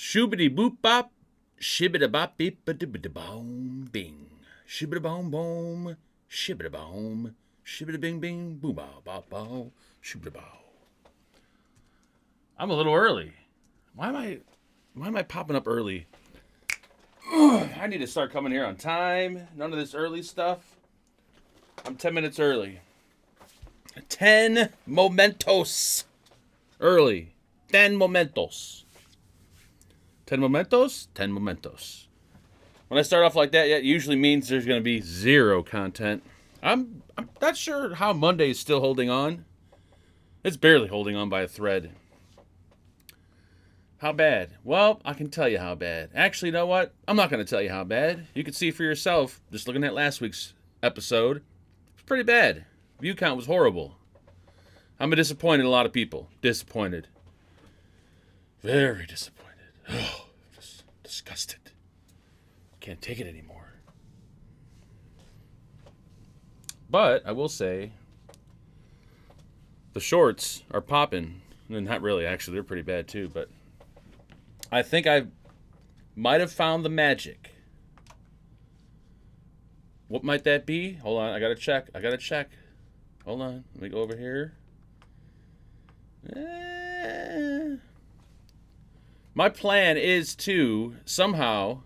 Shoobity boop bop, shibbida bop beep ba dibba boom bing. Shibbida boom boom, shibbida boom, shibbida bing bing, boom bow bow bow, shibbida bow. I'm a little early. Why am I popping up early? Ugh, I need to start coming here on time. None of this early stuff. I'm 10 minutes early. 10 momentos early. 10 momentos. 10 momentos? 10 momentos. When I start off like that, it usually means there's going to be zero content. I'm not sure how Monday is still holding on. It's barely holding on by a thread. How bad? Well, I can tell you how bad. Actually, you know what? I'm not going to tell you how bad. You can see for yourself, just looking at last week's episode. It's pretty bad. View count was horrible. I'm disappointed in a lot of people. Disappointed. Very disappointed. Oh, just disgusted. Can't take it anymore. But I will say, the shorts are popping. And not really, actually. They're pretty bad too, but I think I might have found the magic. What might that be? Hold on, I gotta check. Hold on, let me go over here. My plan is to somehow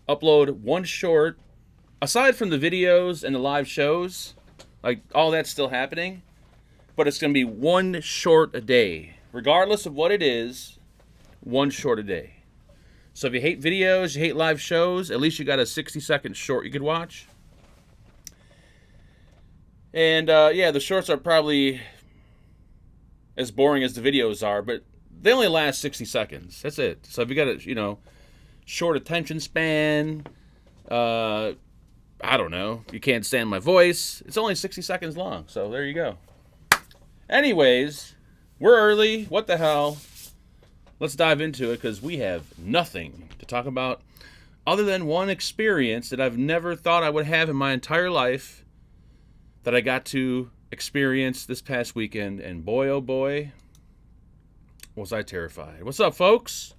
upload one short, aside from the videos and the live shows, like all that's still happening, but it's going to be one short a day. Regardless of what it is, one short a day. So if you hate videos, you hate live shows, at least you got a 60-second short you could watch. And yeah, the shorts are probably as boring as the videos are, but they only last 60 seconds. That's it. So if you got a, short attention span, I don't know, you can't stand my voice, it's only 60 seconds long. So there you go. Anyways, we're early. What the hell? Let's dive into it because we have nothing to talk about other than one experience that I've never thought I would have in my entire life that I got to experience this past weekend. And boy, oh boy, was I terrified. What's up, folks?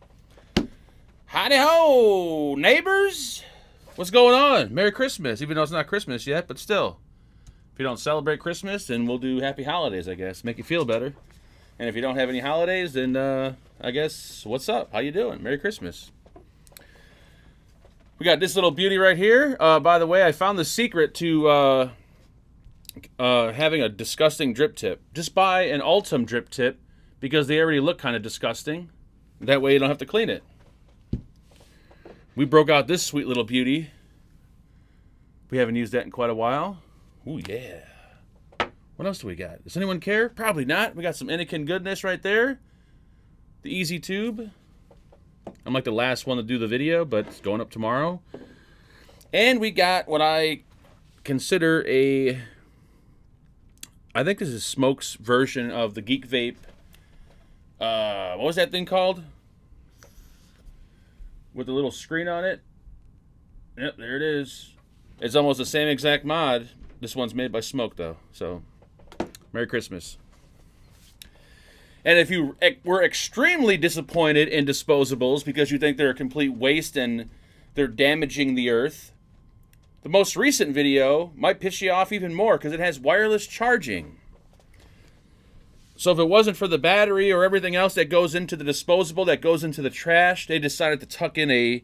Howdy ho, neighbors. What's going on? Merry Christmas, even though it's not Christmas yet, but still. If you don't celebrate Christmas, then we'll do happy holidays, I guess. Make you feel better. And if you don't have any holidays, then I guess, what's up? How you doing? Merry Christmas. We got this little beauty right here. By the way, I found the secret to having a disgusting drip tip. Just buy an Ultim drip tip because they already look kind of disgusting. That way you don't have to clean it. We broke out this sweet little beauty. We haven't used that in quite a while. Ooh, yeah. What else do we got? Does anyone care? Probably not. We got some Anakin goodness right there. The Easy Tube. I'm like the last one to do the video, but it's going up tomorrow. And we got what I consider I think this is Smoke's version of the Geek Vape. What was that thing called? With the little screen on it. Yep, there it is. It's almost the same exact mod. This one's made by Smoke, though. So, Merry Christmas. And if you were extremely disappointed in disposables because you think they're a complete waste and they're damaging the earth, the most recent video might piss you off even more because it has wireless charging. So if it wasn't for the battery or everything else that goes into the disposable, that goes into the trash, they decided to tuck in a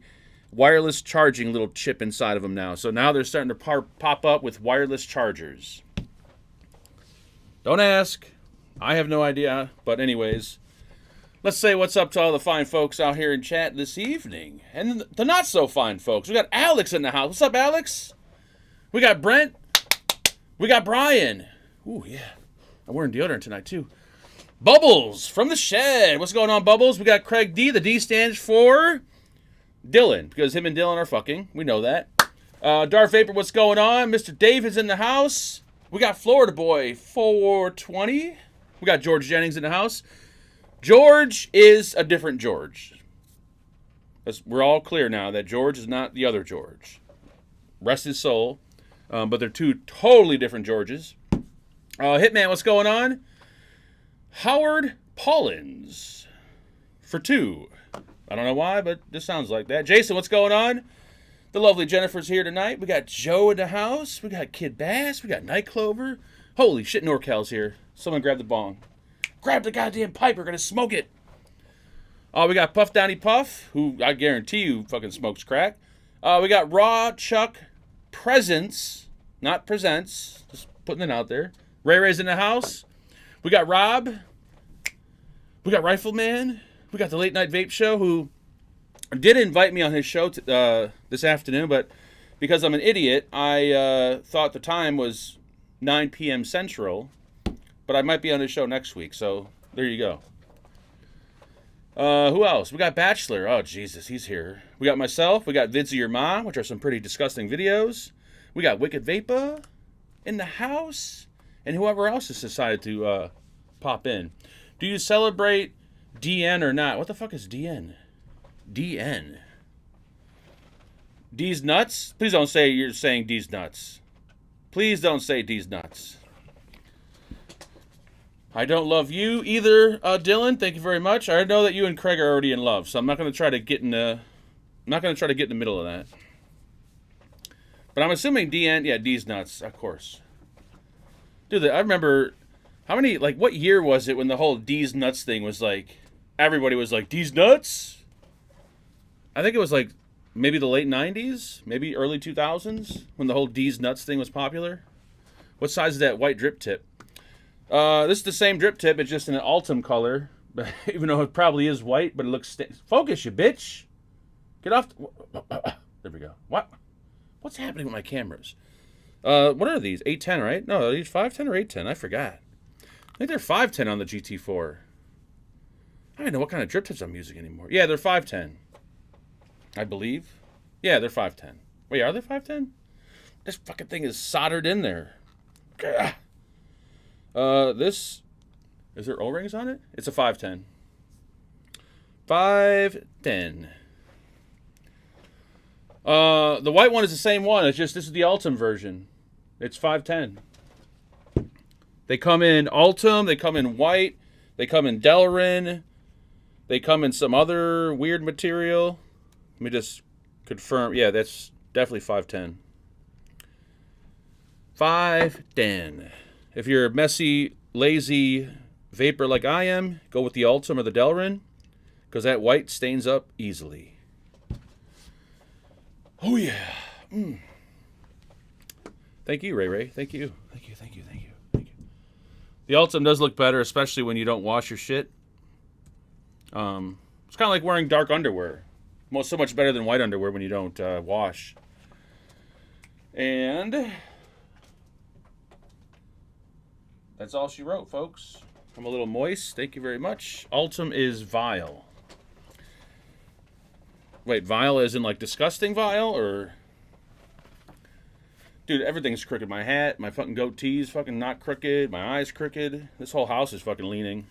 wireless charging little chip inside of them now. So now they're starting to pop up with wireless chargers. Don't ask. I have no idea. But anyways, let's say what's up to all the fine folks out here in chat this evening. And the not so fine folks. We got Alex in the house. What's up, Alex? We got Brent. We got Brian. Ooh, yeah. I'm wearing deodorant tonight, too. Bubbles from the shed. What's going on, Bubbles? We got Craig D. The D stands for Dylan, because him and Dylan are fucking. We know that. Darth Vapor, what's going on? Mr. Dave is in the house. We got Florida Boy 420. We got George Jennings in the house. George is a different George. We're all clear now that George is not the other George. Rest his soul. But they're two totally different Georges. Hitman, what's going on? Howard Paulins for 2. I don't know why, but this sounds like that. Jason, what's going on? The lovely Jennifer's here tonight. We got Joe in the house. We got Kid Bass. We got Night Clover. Holy shit, NorCal's here. Someone grab the bong. Grab the goddamn pipe. We're going to smoke it. Oh, we got Puff Downy Puff, who I guarantee you fucking smokes crack. We got Raw Chuck Presents. Not Presents. Just putting it out there. Ray Ray's in the house. We got Rob. We got Rifleman. We got the Late Night Vape Show, who did invite me on his show this afternoon, but because I'm an idiot, I thought the time was 9 p.m. Central, but I might be on his show next week, so there you go. Who else? We got Bachelor. Oh, Jesus, he's here. We got myself. We got Vids of Your Ma, which are some pretty disgusting videos. We got Wicked Vapa in the house, and whoever else has decided to pop in. Do you celebrate DN or not? What the fuck is DN? DN. D's nuts? Please don't say you're saying D's nuts. Please don't say D's nuts. I don't love you either, Dylan. Thank you very much. I know that you and Craig are already in love, so I'm not going to try to get in the middle of that. But I'm assuming DN, yeah, D's nuts, of course. Dude, I remember what year was it when the whole D's nuts thing was like, everybody was like, D's nuts? I think it was like maybe the late 90s, maybe early 2000s, when the whole D's nuts thing was popular. What size is that white drip tip? This is the same drip tip, it's just in an Ultim color, even though it probably is white, but it looks... Focus, you bitch! Get off... There we go. What? What's happening with my cameras? What are these? 810, right? No, are these 510 or 810? I forgot. I think they're 510 on the GT4. I don't know what kind of drip tips I'm using anymore. Yeah, they're 510. I believe. Yeah, they're 510. Wait, are they 510? This fucking thing is soldered in there. Gah. This... Is there O-rings on it? It's a 510. 510. The white one is the same one. It's just this is the Ultim version. It's 510. They come in Ultim. They come in white. They come in Delrin. They come in some other weird material. Let me just confirm. Yeah, that's definitely 510. 510. If you're a messy, lazy vapor like I am, go with the Ultim or the Delrin, because that white stains up easily. Oh, yeah. Mm. Thank you, Ray Ray. Thank you. Thank you, thank you, thank you, thank you. The Ultim does look better, especially when you don't wash your shit. It's kind of like wearing dark underwear. So much better than white underwear when you don't wash. And that's all she wrote, folks. I'm a little moist. Thank you very much. Ultim is vile. Wait, vile as in like disgusting vile, or... Dude, everything's crooked. My hat, my fucking goatee's fucking not crooked. My eye's crooked. This whole house is fucking leaning.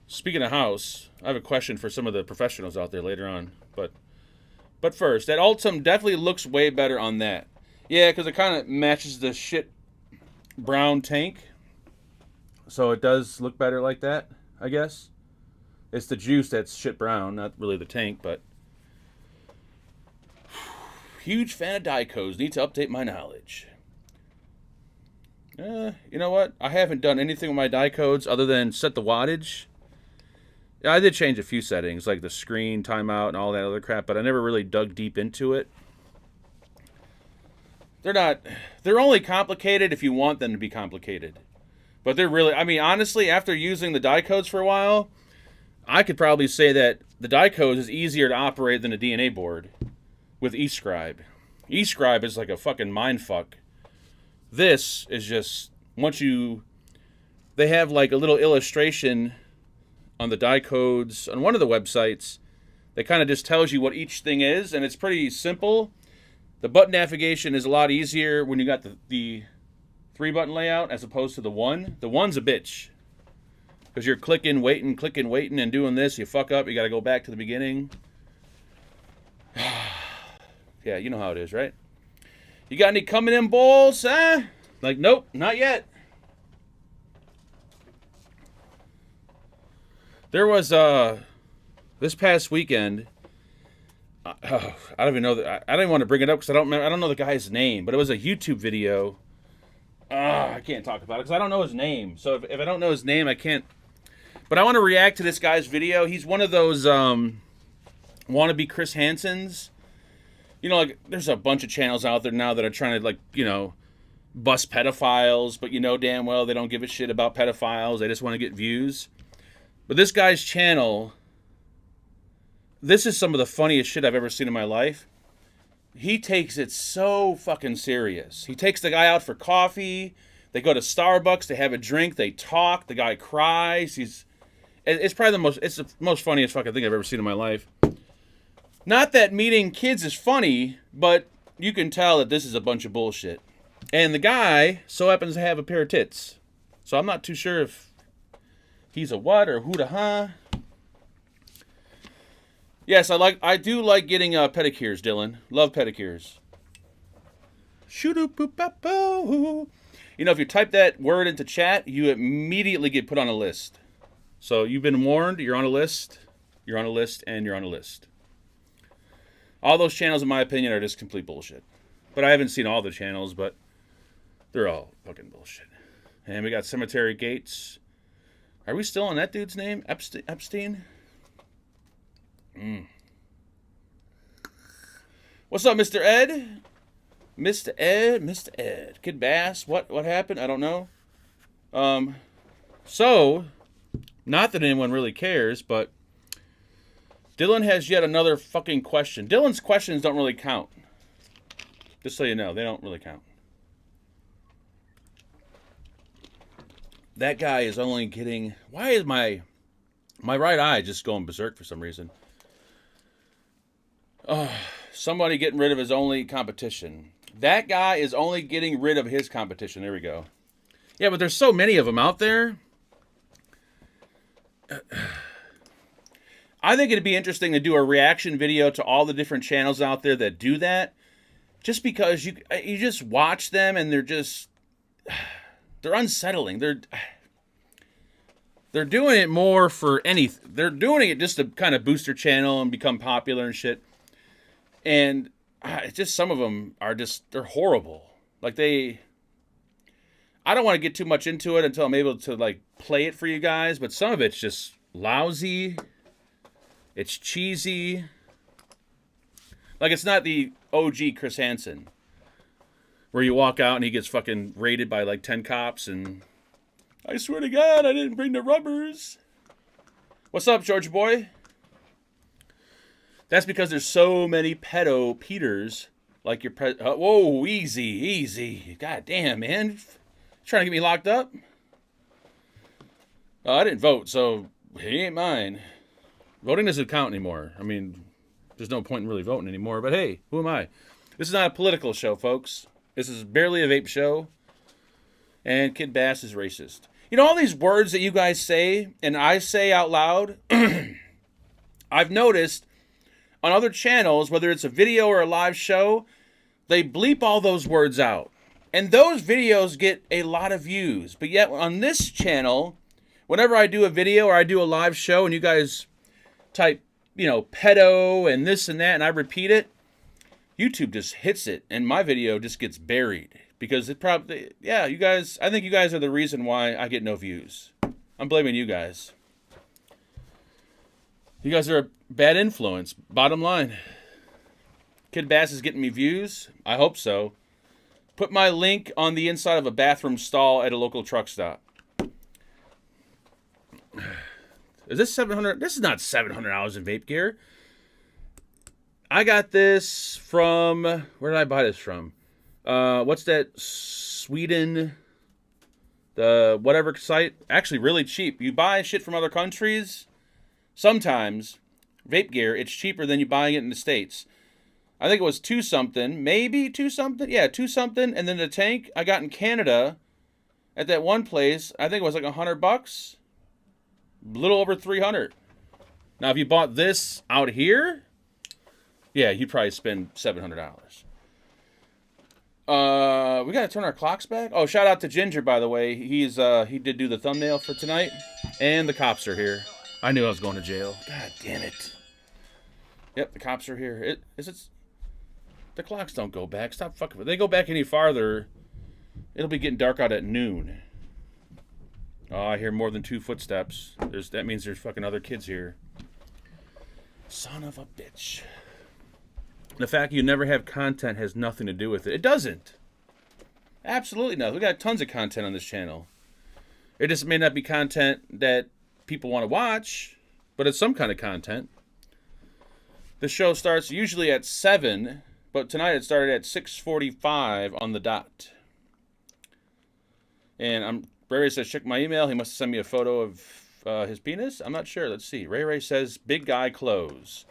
Speaking of house, I have a question for some of the professionals out there later on. But first, that Ultim definitely looks way better on that. Yeah, because it kind of matches the shit brown tank. So it does look better like that, I guess. It's the juice that's shit brown, not really the tank, but... Huge fan of Dicos. Need to update my knowledge. You know what? I haven't done anything with my Dicodes other than set the wattage. Yeah, I did change a few settings, like the screen, timeout, and all that other crap, but I never really dug deep into it. They're only complicated if you want them to be complicated. But they're really, I mean, honestly, after using the Dicodes for a while, I could probably say that the Dicodes is easier to operate than a DNA board with eScribe. eScribe is like a fucking mindfuck. This is just, they have like a little illustration on the Dicodes on one of the websites that kind of just tells you what each thing is, and it's pretty simple. The button navigation is a lot easier when you got the 3-button layout as opposed to the one. The one's a bitch. Because you're clicking, waiting, and doing this. You fuck up, you got to go back to the beginning. Yeah, you know how it is, right? You got any coming in balls, huh? Like, nope, not yet. There was, This past weekend, I don't even know that. I don't even want to bring it up because I don't know the guy's name, but it was a YouTube video. I can't talk about it because I don't know his name. So if I don't know his name, I can't. But I want to react to this guy's video. He's one of those wannabe Chris Hansen's. You know, like there's a bunch of channels out there now that are trying to, like, you know, bust pedophiles, but you know damn well they don't give a shit about pedophiles. They just want to get views. But this guy's channel, this is some of the funniest shit I've ever seen in my life. He takes it so fucking serious. He takes the guy out for coffee. They go to Starbucks. They have a drink. They talk. The guy cries. It's probably the most funniest fucking thing I've ever seen in my life. Not that meeting kids is funny, but you can tell that this is a bunch of bullshit. And the guy so happens to have a pair of tits. So I'm not too sure if he's a what or who to huh. Yes, I do like getting pedicures, Dylan. Love pedicures. Shoo-doo-boop-bop-boo. You know, if you type that word into chat, you immediately get put on a list. So you've been warned, you're on a list, you're on a list, and you're on a list. All those channels, in my opinion, are just complete bullshit. But I haven't seen all the channels, but they're all fucking bullshit. And we got Cemetery Gates. Are we still on that dude's name? Epstein? What's up, Mr. Ed? Mr. Ed. Kid Bass. What happened? I don't know. So, not that anyone really cares, but Dylan has yet another fucking question. Dylan's questions don't really count. Just so you know, they don't really count. That guy is only getting... Why is my right eye just going berserk for some reason? Somebody getting rid of his only competition. That guy is only getting rid of his competition. There we go. Yeah, but there's so many of them out there. I think it'd be interesting to do a reaction video to all the different channels out there that do that. Just because you just watch them and they're unsettling. They're doing it more for anything. They're doing it just to kind of boost their channel and become popular and shit. And it's just, some of them are just, they're horrible. Like I don't want to get too much into it until I'm able to like play it for you guys, but some of it's just lousy. It's cheesy. Like, it's not the OG Chris Hansen, where you walk out and he gets fucking raided by like 10 cops and, I swear to God, I didn't bring the rubbers. What's up, George boy? That's because there's so many pedo Peters, like your whoa, easy. God damn, man. Trying to get me locked up? I didn't vote, so he ain't mine. Voting doesn't count anymore. I mean, there's no point in really voting anymore, but hey, who am I? This is not a political show, folks. This is barely a vape show. And Kid Bass is racist. You know, all these words that you guys say, and I say out loud, I've noticed on other channels, whether it's a video or a live show, they bleep all those words out. And those videos get a lot of views. But yet on this channel, whenever I do a video or I do a live show and you guys type, you know, pedo and this and that, and I repeat it, YouTube just hits it and my video just gets buried. Because it probably, yeah, you guys, I think you guys are the reason why I get no views. I'm blaming you guys. You guys are a bad influence, bottom line. Kid Bass is getting me views? I hope so. Put my link on the inside of a bathroom stall at a local truck stop. Is this $700? This is not $700 in vape gear. I got this from, where did I buy this from? What's that? Sweden, the whatever site. Actually, really cheap. You buy shit from other countries, sometimes vape gear, it's cheaper than you buying it in the States. I think it was 2 something, maybe 2 something. Yeah, 2 something. And then the tank I got in Canada at that one place, I think it was like $100, a little over 300. Now, if you bought this out here, yeah, you'd probably spend $700. We gotta turn our clocks back. Oh, shout out to Ginger, by the way. He did do the thumbnail for tonight, and the cops are here. I knew I was going to jail. God damn it. Yep, the cops are here. The clocks don't go back. Stop fucking. If they go back any farther, it'll be getting dark out at noon. Oh, I hear more than 2 footsteps. That means there's fucking other kids here. Son of a bitch. The fact you never have content has nothing to do with it. It doesn't. Absolutely not. We got tons of content on this channel. It just may not be content that people want to watch, but it's some kind of content. The show starts usually at 7, but tonight it started at 6:45 on the dot. And Ray says, check my email. He must have sent me a photo of his penis. I'm not sure. Let's see. Ray says, big guy clothes.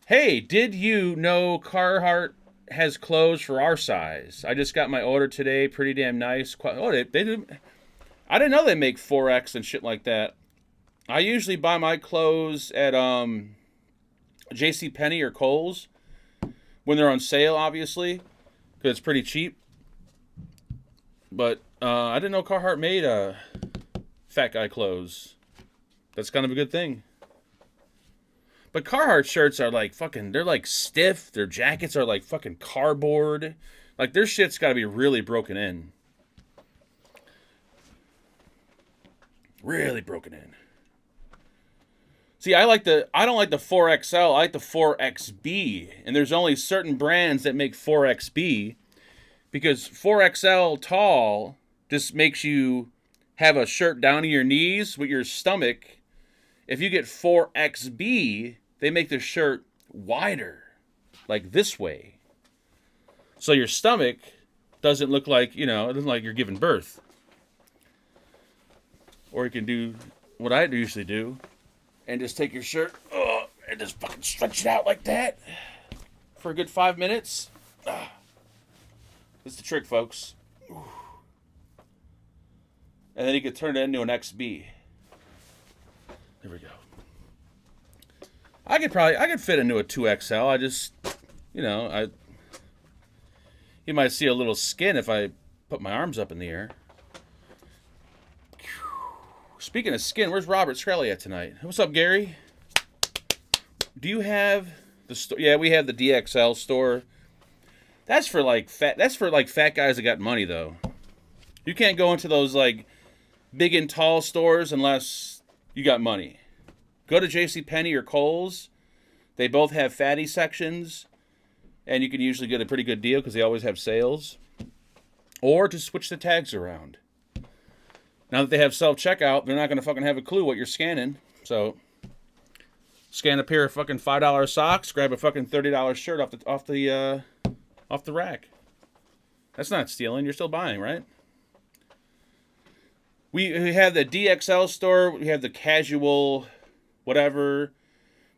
Hey, did you know Carhartt has clothes for our size? I just got my order today. Pretty damn nice. Oh, they do. I didn't know they make 4X and shit like that. I usually buy my clothes at JCPenney or Kohl's when they're on sale, obviously, because it's pretty cheap. But I didn't know Carhartt made fat guy clothes. That's kind of a good thing. But Carhartt shirts are like fucking, they're like stiff. Their jackets are like fucking cardboard. Like their shit's got to be really broken in. Really broken in. See, I don't like the 4XL. I like the 4XB. And there's only certain brands that make 4XB. Because 4XL tall just makes you have a shirt down to your knees with your stomach. If you get 4XB, they make the shirt wider. Like this way. So your stomach doesn't look like, it doesn't look like you're giving birth. Or you can do what I usually do. And just take your shirt and just fucking stretch it out like that for a good 5 minutes. That's the trick, folks. And then you can turn it into an XB. There we go. I could fit into a 2XL. I just, you might see a little skin if I put my arms up in the air. Speaking of skin, where's Robert Scully at tonight? What's up, Gary? Do you have the store? Yeah, we have the DXL store. That's for fat guys that got money though. You can't go into those like big and tall stores unless you got money. Go to JCPenney or Kohl's. They both have fatty sections, and you can usually get a pretty good deal because they always have sales. Or just switch the tags around. Now that they have self-checkout, they're not going to fucking have a clue what you're scanning. So, scan a pair of fucking $5 socks, grab a fucking $30 shirt off the rack. That's not stealing. You're still buying, right? We have the DXL store. We have the casual whatever.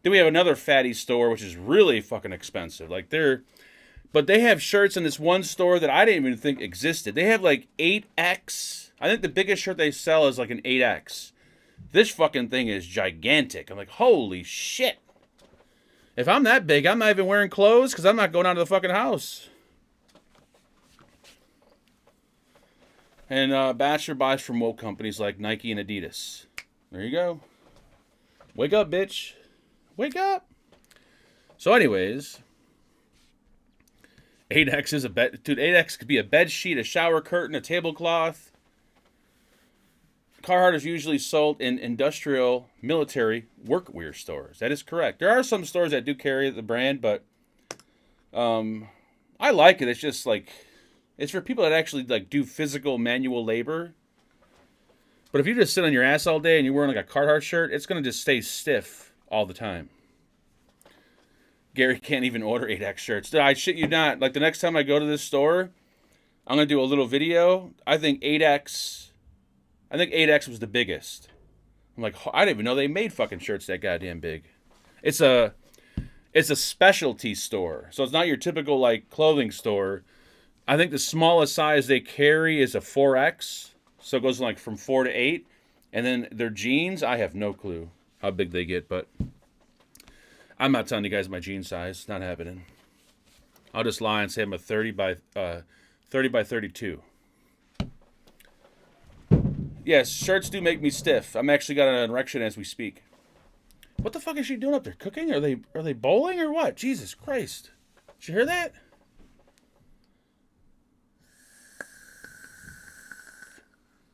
Then we have another fatty store, which is really fucking expensive. But they have shirts in this one store that I didn't even think existed. They have like 8X. I think the biggest shirt they sell is like an 8X. This fucking thing is gigantic. I'm like, holy shit. If I'm that big, I'm not even wearing clothes because I'm not going out of the fucking house. And Bachelor buys from woke companies like Nike and Adidas. There you go. Wake up, bitch. Wake up. So anyways, 8X is a bed. Dude, 8X could be a bed sheet, a shower curtain, a tablecloth. Carhartt is usually sold in industrial, military, workwear stores. That is correct. There are some stores that do carry the brand, but I like it. It's just like, it's for people that actually like do physical manual labor. But if you just sit on your ass all day and you're wearing like a Carhartt shirt, it's going to just stay stiff all the time. Gary can't even order 8X shirts. Dude, I shit you not. Like the next time I go to this store, I'm going to do a little video. I think 8X was the biggest. I'm like, I didn't even know they made fucking shirts that goddamn big. It's a specialty store. So it's not your typical like clothing store. I think the smallest size they carry is a 4X. So it goes like from 4 to 8. And then their jeans, I have no clue how big they get, but I'm not telling you guys my jean size. It's not happening. I'll just lie and say I'm a 30 by 32. Yes, shirts do make me stiff. I'm actually got an erection as we speak. What the fuck is she doing up there? Cooking? Are they bowling or what? Jesus Christ. Did you hear that?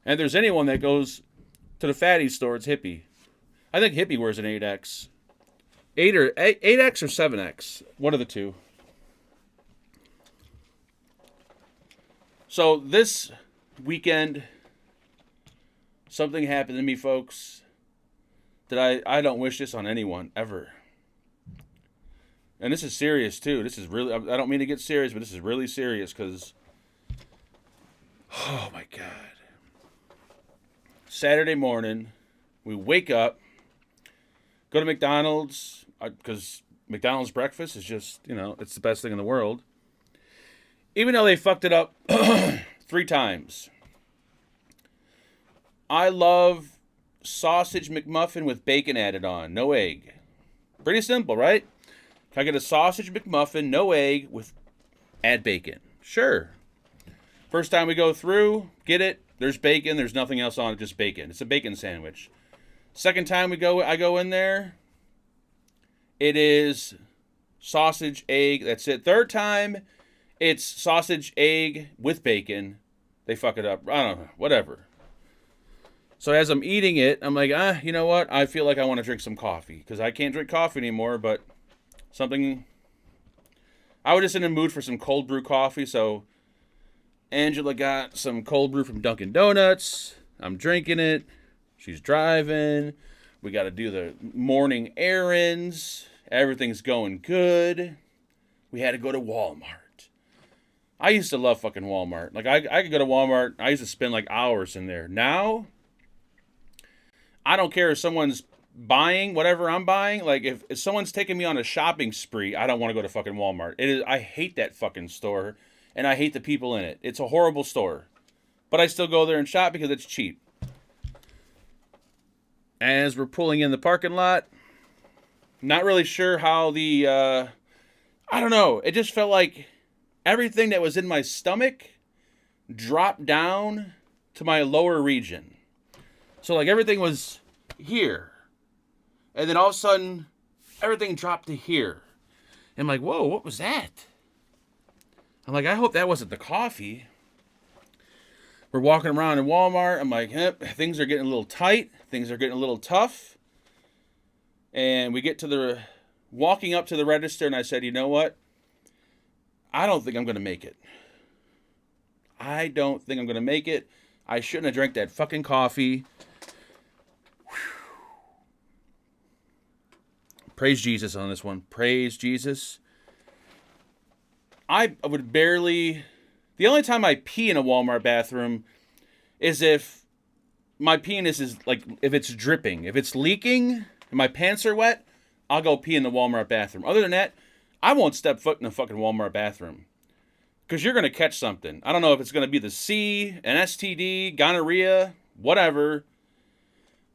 And if there's anyone that goes to the fatty store, it's Hippie. I think Hippie wears an 8X. 8X or 7X. One of the two. So this weekend, something happened to me, folks, that I don't wish this on anyone, ever. And this is serious, too. This is really, I don't mean to get serious, but this is really serious, because, oh my God. Saturday morning, we wake up, go to McDonald's, because McDonald's breakfast is just, it's the best thing in the world. Even though they fucked it up 3 times. I love sausage McMuffin with bacon added on, no egg. Pretty simple, right? Can I get a sausage McMuffin, no egg, with add bacon? Sure. First time we go through, get it. There's bacon. There's nothing else on it, just bacon. It's a bacon sandwich. Second time I go in there, it is sausage, egg. That's it. Third time, it's sausage, egg with bacon. They fuck it up. I don't know. Whatever. So as I'm eating it, I'm like, you know what? I feel like I want to drink some coffee. Because I can't drink coffee anymore, but something... I was just in the mood for some cold brew coffee, so Angela got some cold brew from Dunkin' Donuts. I'm drinking it. She's driving. We got to do the morning errands. Everything's going good. We had to go to Walmart. I used to love fucking Walmart. Like, I could go to Walmart. I used to spend, like, hours in there. Now, I don't care if someone's buying whatever I'm buying. Like, if someone's taking me on a shopping spree, I don't want to go to fucking Walmart. I hate that fucking store, and I hate the people in it. It's a horrible store. But I still go there and shop because it's cheap. As we're pulling in the parking lot, not really sure how I don't know. It just felt like everything that was in my stomach dropped down to my lower region. So, like, everything was here. And then all of a sudden, everything dropped to here. And I'm like, whoa, what was that? I'm like, I hope that wasn't the coffee. We're walking around in Walmart. I'm like, things are getting a little tight. Things are getting a little tough. And we get to walking up to the register, and I said, you know what? I don't think I'm going to make it. I don't think I'm going to make it. I shouldn't have drank that fucking coffee. Whew. Praise Jesus on this one. Praise Jesus. I would barely... The only time I pee in a Walmart bathroom is if my penis is, like, if it's dripping. If it's leaking and my pants are wet, I'll go pee in the Walmart bathroom. Other than that, I won't step foot in a fucking Walmart bathroom. Because you're going to catch something. I don't know if it's going to be the C, an STD, gonorrhea, whatever.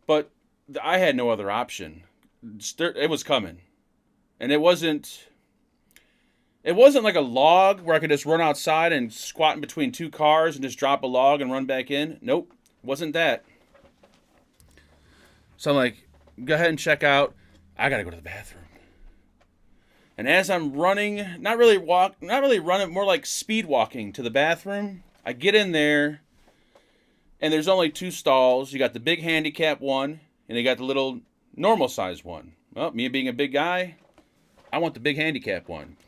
But I had no other option. It was coming. And it wasn't like a log where I could just run outside and squat in between 2 cars and just drop a log and run back in. Nope. Wasn't that. So I'm like, go ahead and check out. I got to go to the bathroom. And as I'm running, not really running, more like speed walking to the bathroom, I get in there, and there's only 2 stalls. You got the big handicap one, and you got the little normal size one. Well, me being a big guy, I want the big handicap one.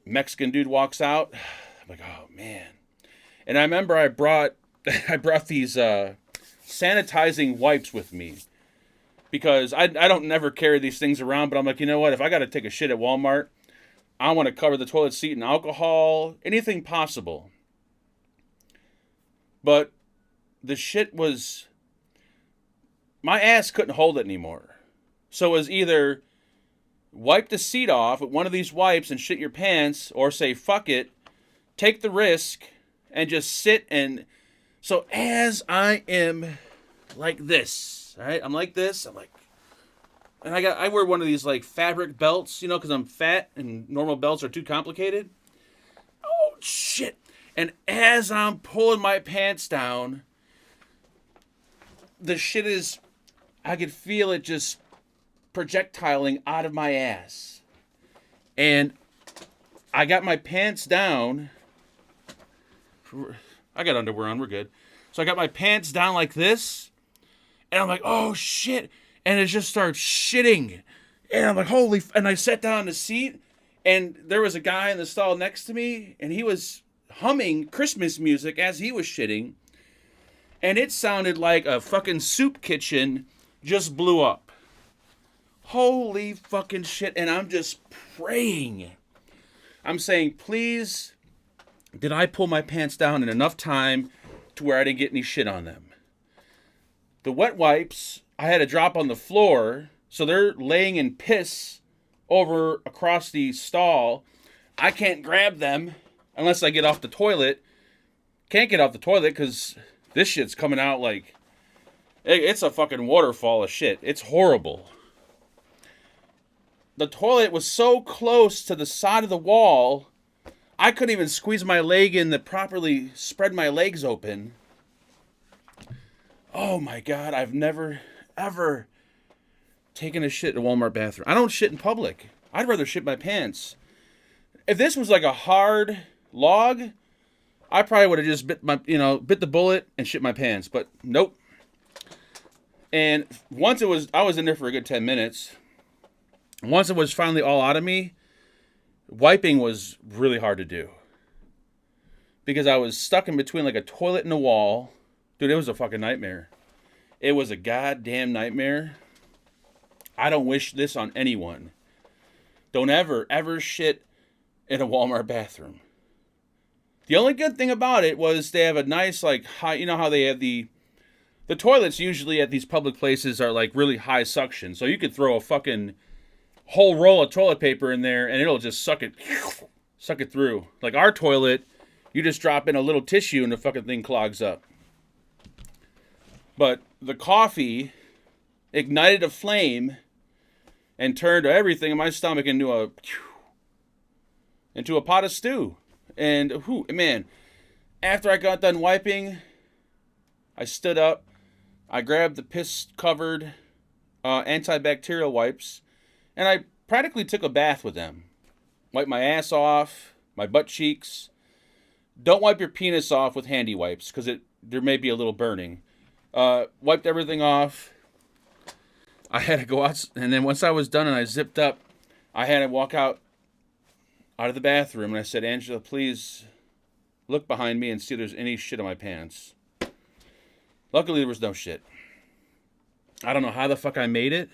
Mexican dude walks out. I'm like, oh man. And I remember I brought these sanitizing wipes with me. Because I don't never carry these things around, but I'm like, you know what? If I got to take a shit at Walmart, I want to cover the toilet seat in alcohol, anything possible. But the shit was... My ass couldn't hold it anymore. So it was either wipe the seat off with one of these wipes and shit your pants, or say, fuck it, take the risk, and just sit and... So as I am like this... All right, I'm like this. I'm like, and I wear one of these like fabric belts, because I'm fat and normal belts are too complicated. Oh shit! And as I'm pulling my pants down, the shit is, I could feel it just projectiling out of my ass. And I got my pants down. I got underwear on, we're good. So I got my pants down like this. And I'm like, oh shit. And it just starts shitting. And I'm like, holy. And I sat down in the seat. And there was a guy in the stall next to me. And he was humming Christmas music as he was shitting. And it sounded like a fucking soup kitchen just blew up. Holy fucking shit. And I'm just praying. I'm saying, please, did I pull my pants down in enough time to where I didn't get any shit on them? The wet wipes, I had to drop on the floor, so they're laying in piss over across the stall. I can't grab them unless I get off the toilet. Can't get off the toilet because this shit's coming out like... It's a fucking waterfall of shit. It's horrible. The toilet was so close to the side of the wall, I couldn't even squeeze my leg in to properly spread my legs open. Oh my God, I've never, ever taken a shit in a Walmart bathroom. I don't shit in public. I'd rather shit my pants. If this was like a hard log, I probably would have just bit the bullet and shit my pants, but nope. And once I was in there for a good 10 minutes. Once it was finally all out of me, wiping was really hard to do. Because I was stuck in between like a toilet and a wall. Dude, it was a fucking nightmare. It was a goddamn nightmare. I don't wish this on anyone. Don't ever shit in a Walmart bathroom. The only good thing about it was they have a nice, like, high, you know how they have the toilets usually at these public places are like really high suction. So you could throw a fucking whole roll of toilet paper in there and it'll just suck it through. Like our toilet, you just drop in a little tissue and the fucking thing clogs up. But the coffee ignited a flame and turned everything in my stomach into a pot of stew. And man, after I got done wiping, I stood up, I grabbed the piss-covered antibacterial wipes, and I practically took a bath with them. Wiped my ass off, my butt cheeks. Don't wipe your penis off with handy wipes, because there may be a little burning. Wiped everything off. I had to go out, and then once I was done and I zipped up, I had to walk out of the bathroom, and I said, Angela, please look behind me and see if there's any shit on my pants. Luckily, there was no shit. I don't know how the fuck I made it.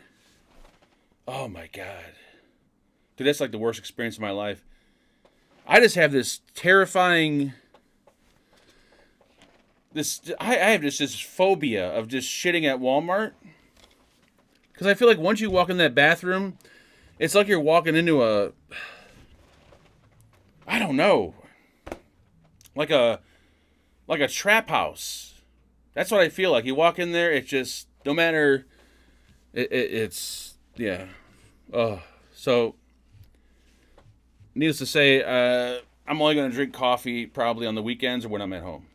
Oh my God. Dude, that's like the worst experience of my life. I just have this terrifying... I have this phobia of just shitting at Walmart. Because I feel like once you walk in that bathroom, it's like you're walking into a... I don't know. Like a trap house. That's what I feel like. You walk in there, it's just... No matter... It's... Yeah. So... Needless to say, I'm only going to drink coffee probably on the weekends or when I'm at home.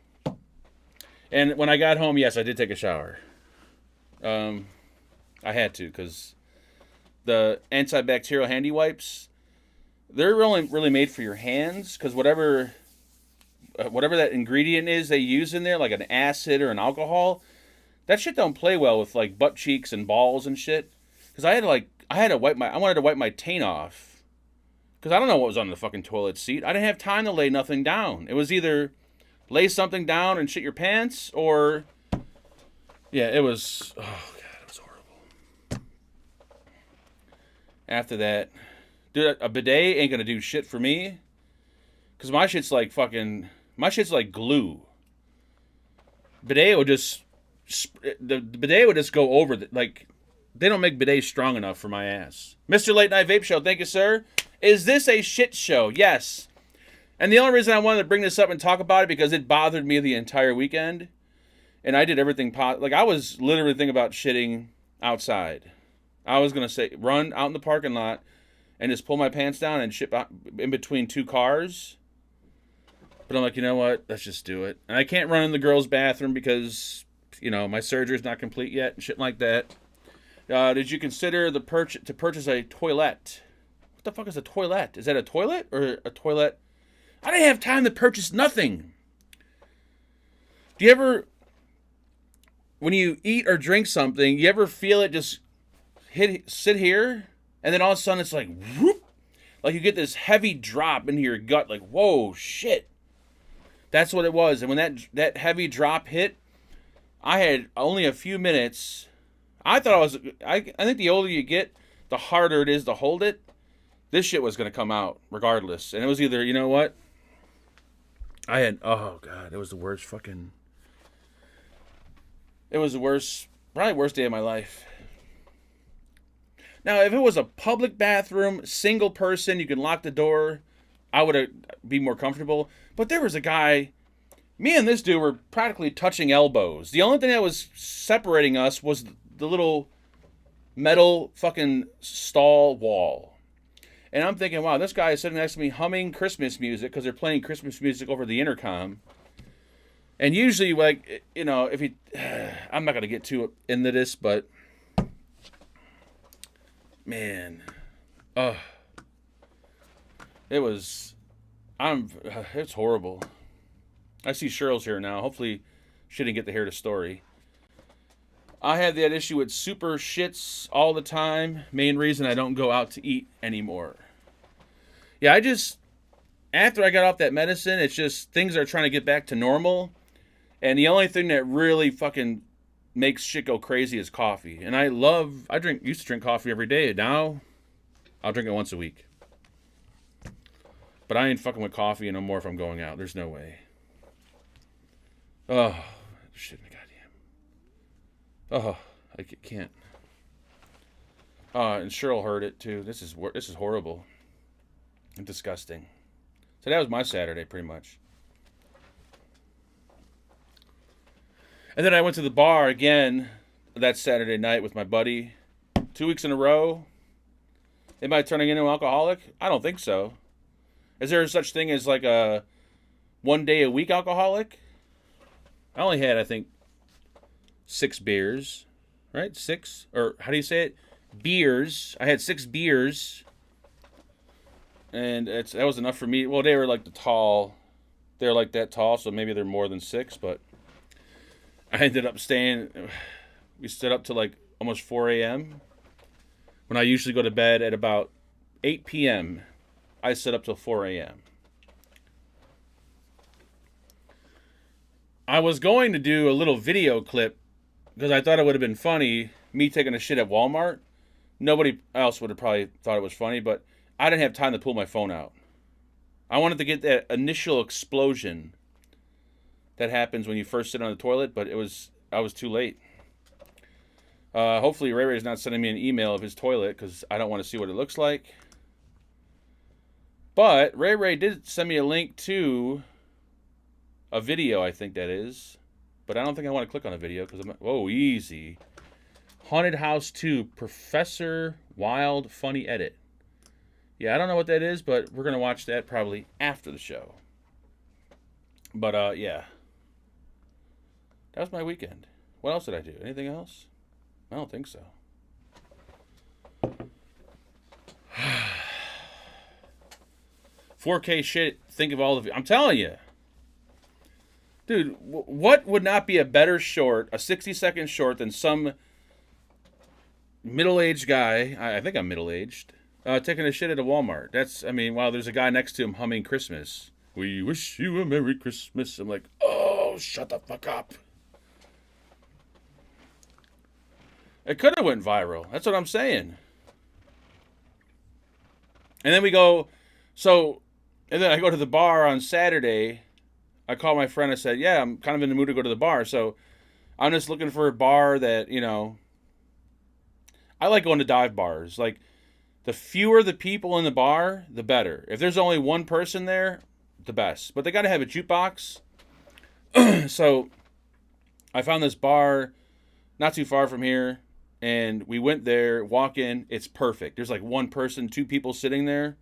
And when I got home, yes, I did take a shower. I had to, because the antibacterial handy wipes, they're really made for your hands, because whatever that ingredient is they use in there, like an acid or an alcohol, that shit don't play well with like butt cheeks and balls and shit. Because I wanted to wipe my taint off, because I don't know what was on the fucking toilet seat. I didn't have time to lay nothing down. It was either lay something down and shit your pants, or... Yeah, it was... Oh, God, it was horrible. After that... Dude, a bidet ain't gonna do shit for me. Because my shit's like fucking... My shit's like glue. Bidet would just... The bidet would just go over... Like, they don't make bidets strong enough for my ass. Mr. Late Night Vape Show, thank you, sir. Is this a shit show? Yes. And the only reason I wanted to bring this up and talk about it because it bothered me the entire weekend. And I did everything like I was literally thinking about shitting outside. I was going to say run out in the parking lot and just pull my pants down and shit in between two cars. But I'm like, you know what? Let's just do it. And I can't run in the girls' bathroom because, my surgery's not complete yet and shit like that. Did you consider to purchase a toilet? What the fuck is a toilet? Is that a toilet or a toilet? I didn't have time to purchase nothing. Do you ever, when you eat or drink something, you ever feel it just sit here, and then all of a sudden it's like, whoop, like you get this heavy drop into your gut, like, whoa, shit. That's what it was. And when that heavy drop hit, I had only a few minutes. I think the older you get, the harder it is to hold it. This shit was going to come out regardless. And it was either, you know what? Oh God, it was the worst fucking, it was the worst, probably worst day of my life. Now, if it was a public bathroom, single person, you can lock the door, I would be more comfortable. But there was a guy, me and this dude were practically touching elbows. The only thing that was separating us was the little metal fucking stall wall. And I'm thinking, wow, this guy is sitting next to me humming Christmas music because they're playing Christmas music over the intercom. And usually, like, you know, if he, I'm not going to get too into this, but, man, it's horrible. I see Cheryl's here now. Hopefully she didn't get to hear the story. I had that issue with super shits all the time. Main reason I don't go out to eat anymore. Yeah, after I got off that medicine, it's just things are trying to get back to normal. And the only thing that really fucking makes shit go crazy is coffee. And used to drink coffee every day. Now, I'll drink it once a week. But I ain't fucking with coffee no more if I'm going out. There's no way. Oh, shit, goddamn. Oh, I can't. And Cheryl heard it too. This is horrible and disgusting. So that was my Saturday, pretty much. And then I went to the bar again that Saturday night with my buddy. 2 weeks in a row. Am I turning into an alcoholic? I don't think so. Is there such thing as like a 1 day a week alcoholic? I only had, I think, 6 beers. Right? 6? Or how do you say it? Beers. I had 6 beers. And that was enough for me. Well, they were like they're like that tall, so maybe they're more than 6, but I ended up we stood up till like almost 4 a.m. When I usually go to bed at about 8 p.m., I sit up till 4 a.m. I was going to do a little video clip because I thought it would have been funny, me taking a shit at Walmart. Nobody else would have probably thought it was funny, but I didn't have time to pull my phone out. I wanted to get that initial explosion that happens when you first sit on the toilet, but I was too late. Hopefully Ray Ray's not sending me an email of his toilet because I don't want to see what it looks like. But Ray Ray did send me a link to a video, I think that is. But I don't think I want to click on a video because whoa, easy. Haunted House 2, Professor Wild Funny Edit. Yeah, I don't know what that is, but we're going to watch that probably after the show. But, yeah. That was my weekend. What else did I do? Anything else? I don't think so. 4K shit, think of all of it. I'm telling you. Dude, what would not be a better short, a 60-second short, than some middle-aged guy, I think I'm middle-aged, taking a shit at a Walmart. While there's a guy next to him humming Christmas. We wish you a Merry Christmas. I'm like, oh, shut the fuck up. It could have went viral. That's what I'm saying. And then and then I go to the bar on Saturday. I called my friend. I said, yeah, I'm kind of in the mood to go to the bar. So I'm just looking for a bar that, I like going to dive bars. Like, the fewer the people in the bar, the better. If there's only one person there, the best. But they got to have a jukebox. So I found this bar not too far from here. And we went there, walk in, it's perfect. There's like one person, 2 people sitting there.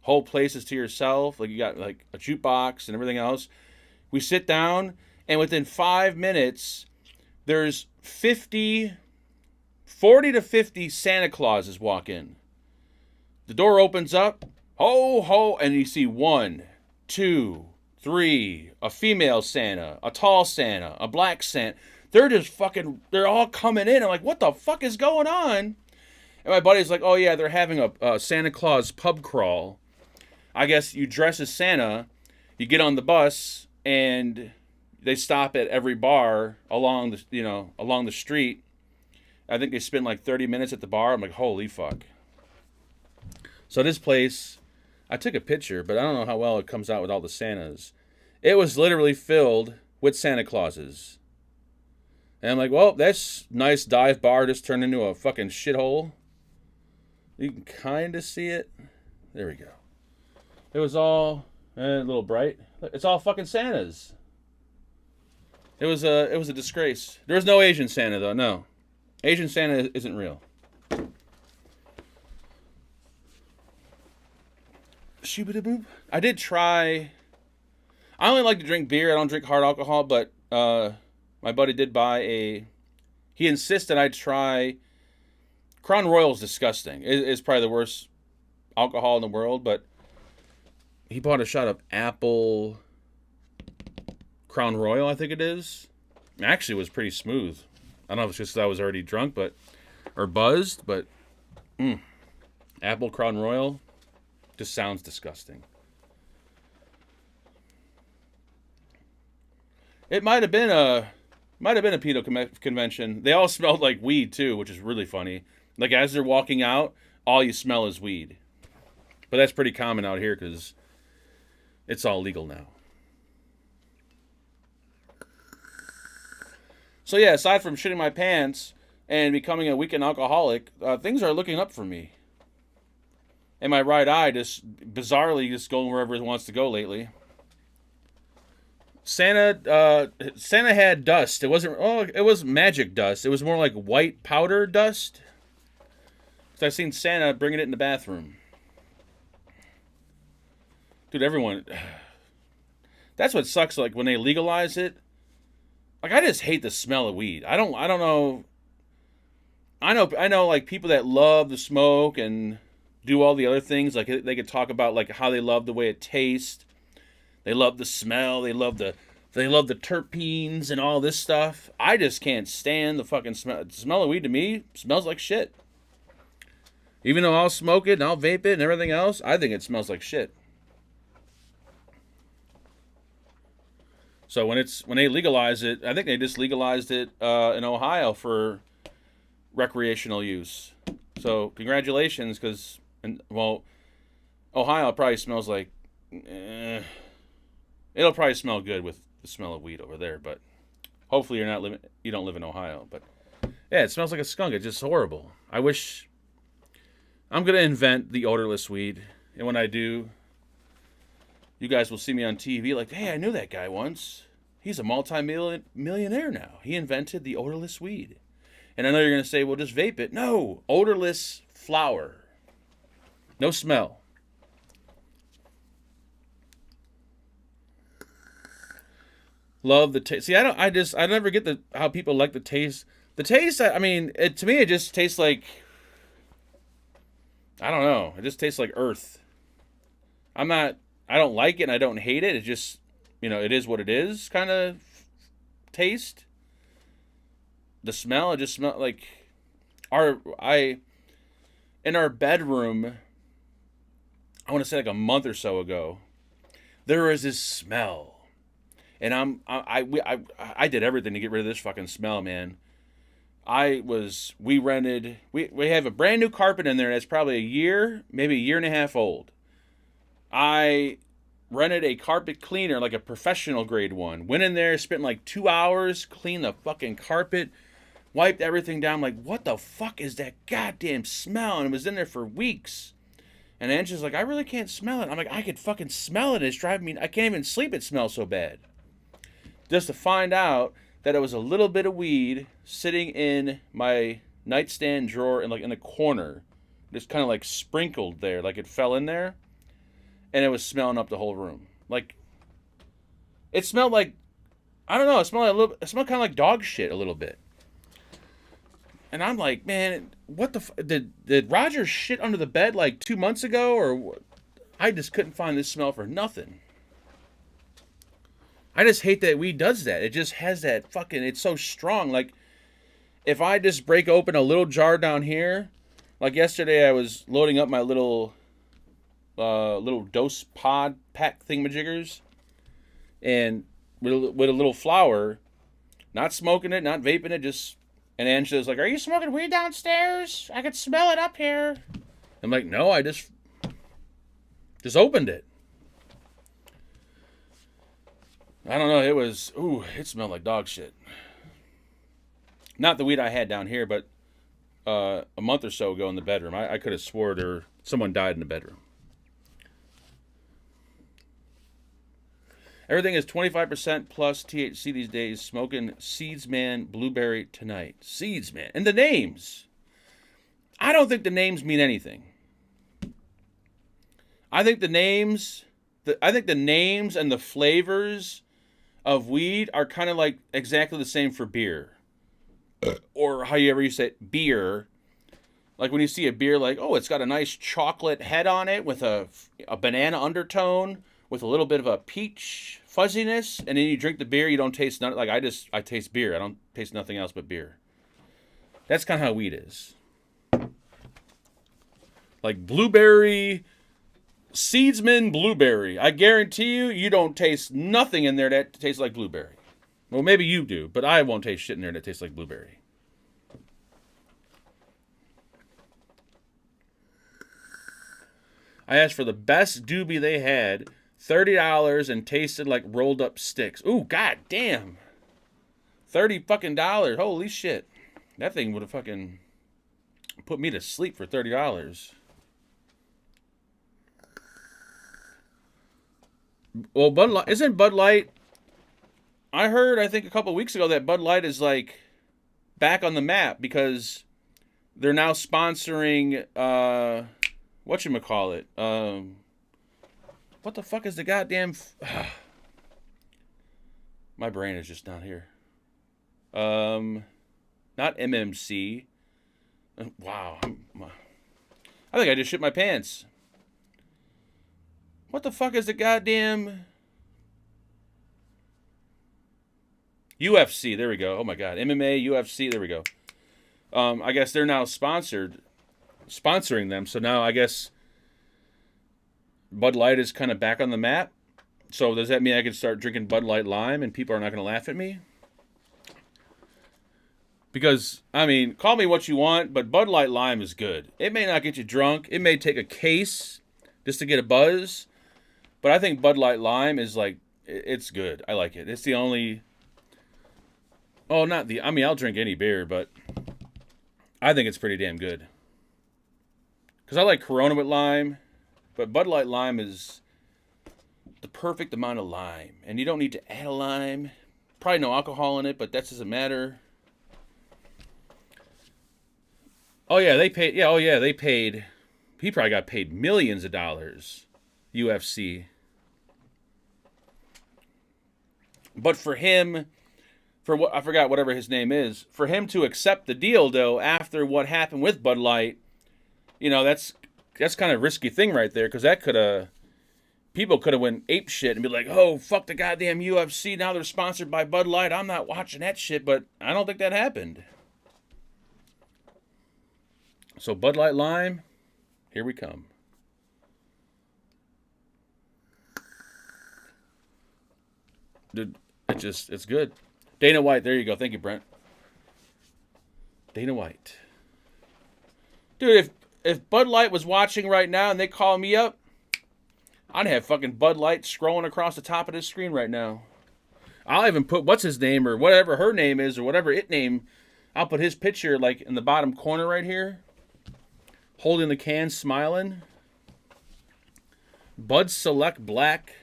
Whole place is to yourself. Like, you got like a jukebox and everything else. We sit down, and within 5 minutes, there's 50 40 to 50 Santa Clauses walk in. The door opens up, ho, ho, and you see 1, 2, 3, a female Santa, a tall Santa, a black Santa. They're just fucking, they're all coming in. I'm like, what the fuck is going on? And my buddy's like, oh yeah, they're having a Santa Claus pub crawl. I guess you dress as Santa, you get on the bus, and they stop at every bar along the street. I think they spend like 30 minutes at the bar. I'm like, holy fuck. So this place, I took a picture, but I don't know how well it comes out with all the Santas. It was literally filled with Santa Clauses. And I'm like, well, that's nice dive bar just turned into a fucking shithole. You can kind of see it. There we go. It was all a little bright. It's all fucking Santas. It was a disgrace. There was no Asian Santa though. No, Asian Santa isn't real. Shoo-ba-da-boop. I did try. I only like to drink beer. I don't drink hard alcohol, but my buddy did buy a. He insisted I try. Crown Royal's disgusting. It's probably the worst alcohol in the world, but he bought a shot of apple Crown Royal, I think it is. Actually, it was pretty smooth. I don't know if it's just that I was already drunk, or buzzed, but apple Crown Royal just sounds disgusting. It might have been a pedo convention. They all smelled like weed too, which is really funny. Like as they're walking out, all you smell is weed. But that's pretty common out here because it's all legal now. So yeah, aside from shitting my pants and becoming a weekend alcoholic, things are looking up for me. And my right eye just bizarrely just going wherever it wants to go lately. Santa had dust. It was magic dust. It was more like white powder dust. So I've seen Santa bringing it in the bathroom. Dude, everyone. That's what sucks. Like when they legalize it. Like I just hate the smell of weed. I don't know. I know like people that love the smoke and do all the other things. Like they could talk about like how they love the way it tastes. They love the smell. They love the terpenes and all this stuff. I just can't stand the fucking smell. The smell of weed to me smells like shit. Even though I'll smoke it and I'll vape it and everything else, I think it smells like shit. So when they legalize it, I think they just legalized it in Ohio for recreational use. So congratulations, because Ohio probably smells like. It'll probably smell good with the smell of weed over there, but hopefully you don't live in Ohio. But yeah, it smells like a skunk. It's just horrible. I wish. I'm gonna invent the odorless weed, and when I do, you guys will see me on TV like, hey, I knew that guy once. He's a multi-millionaire now. He invented the odorless weed. And I know you're gonna say, well, just vape it. No, odorless flower. No smell. Love the taste. See, I never get how people like the taste. The taste, I mean, to me, it just tastes like, I don't know. It just tastes like earth. I don't like it and I don't hate it. It just, it is what it is kind of taste. The smell, it just smells like, in our bedroom, I want to say like a month or so ago, there was this smell. And I did everything to get rid of this fucking smell, man. We have a brand new carpet in there that's probably a year, maybe a year and a half old. I rented a carpet cleaner, like a professional grade one. Went in there, spent like 2 hours, cleaned the fucking carpet, wiped everything down. I'm like, what the fuck is that goddamn smell? And it was in there for weeks. And Angela's like, I really can't smell it. I'm like, I could fucking smell it. It's driving me. I can't even sleep. It smells so bad. Just to find out that it was a little bit of weed sitting in my nightstand drawer and like in the corner, just kind of like sprinkled there, like it fell in there, and it was smelling up the whole room. Like it smelled like, I don't know, it smelled kind of like dog shit a little bit. And I'm like, man, what the did Roger shit under the bed like 2 months ago, or what? I just couldn't find this smell for nothing. I just hate that weed does that. It just has that fucking. It's so strong. Like, if I just break open a little jar down here, like yesterday, I was loading up my little dose pod pack thingamajiggers, and with a little flower, not smoking it, not vaping it, just. And Angela's like, "Are you smoking weed downstairs? I could smell it up here." I'm like, "No, I just opened it." I don't know. It smelled like dog shit. Not the weed I had down here, but a month or so ago in the bedroom. I could have swore someone died in the bedroom. Everything is 25% plus THC these days. Smoking Seedsman Blueberry tonight. Seedsman. And the names. I don't think the names mean anything. I think the names and the flavors of weed are kind of like exactly the same for beer. Or however you say it, beer. Like when you see a beer, like, oh, it's got a nice chocolate head on it with a banana undertone with a little bit of a peach fuzziness, and then you drink the beer, you don't taste nothing. Like I taste beer. I don't taste nothing else but beer. That's kind of how weed is. Like blueberry, Seedsman Blueberry. I guarantee you don't taste nothing in there that tastes like blueberry. Well, maybe you do, but I won't taste shit in there that tastes like blueberry. I asked for the best doobie they had, $30, and tasted like rolled up sticks. Ooh, god damn. $30 fucking dollars. Holy shit. That thing would have fucking put me to sleep for $30. Well, Bud Light, isn't Bud Light? I heard, I think a couple of weeks ago, that Bud Light is like back on the map because they're now sponsoring whatchamacallit? What the fuck is the goddamn my brain is just not here. Not MMC. Wow. I think I just shit my pants. What the fuck is the goddamn UFC? There we go. Oh my god. MMA, UFC, there we go. I guess they're now sponsoring them. So now I guess Bud Light is kind of back on the map. So does that mean I can start drinking Bud Light Lime and people are not going to laugh at me? Because, I mean, call me what you want, but Bud Light Lime is good. It may not get you drunk. It may take a case just to get a buzz. But I think Bud Light Lime is like, it's good. I like it. It's the only... Oh, not the... I mean, I'll drink any beer, but I think it's pretty damn good. Because I like Corona with lime, but Bud Light Lime is the perfect amount of lime. And you don't need to add a lime. Probably no alcohol in it, but that doesn't matter. Oh, yeah, they paid... Yeah, oh, yeah, they paid... He probably got paid millions of dollars. UFC. But for him... For what I forgot, whatever his name is, for him to accept the deal, though, after what happened with Bud Light, you know, that's kind of a risky thing right there, because that could have, people could have went ape shit and be like, oh, fuck the goddamn UFC, now they're sponsored by Bud Light, I'm not watching that shit, but I don't think that happened. So Bud Light Lime, here we come. Dude, it's good. Dana White, there you go. Thank you, Brent. Dana White. Dude, if Bud Light was watching right now and they call me up, I'd have fucking Bud Light scrolling across the top of this screen right now. I'll even put what's his name or whatever her name is or whatever it name. I'll put his picture like in the bottom corner right here. Holding the can, smiling. Bud Select Black.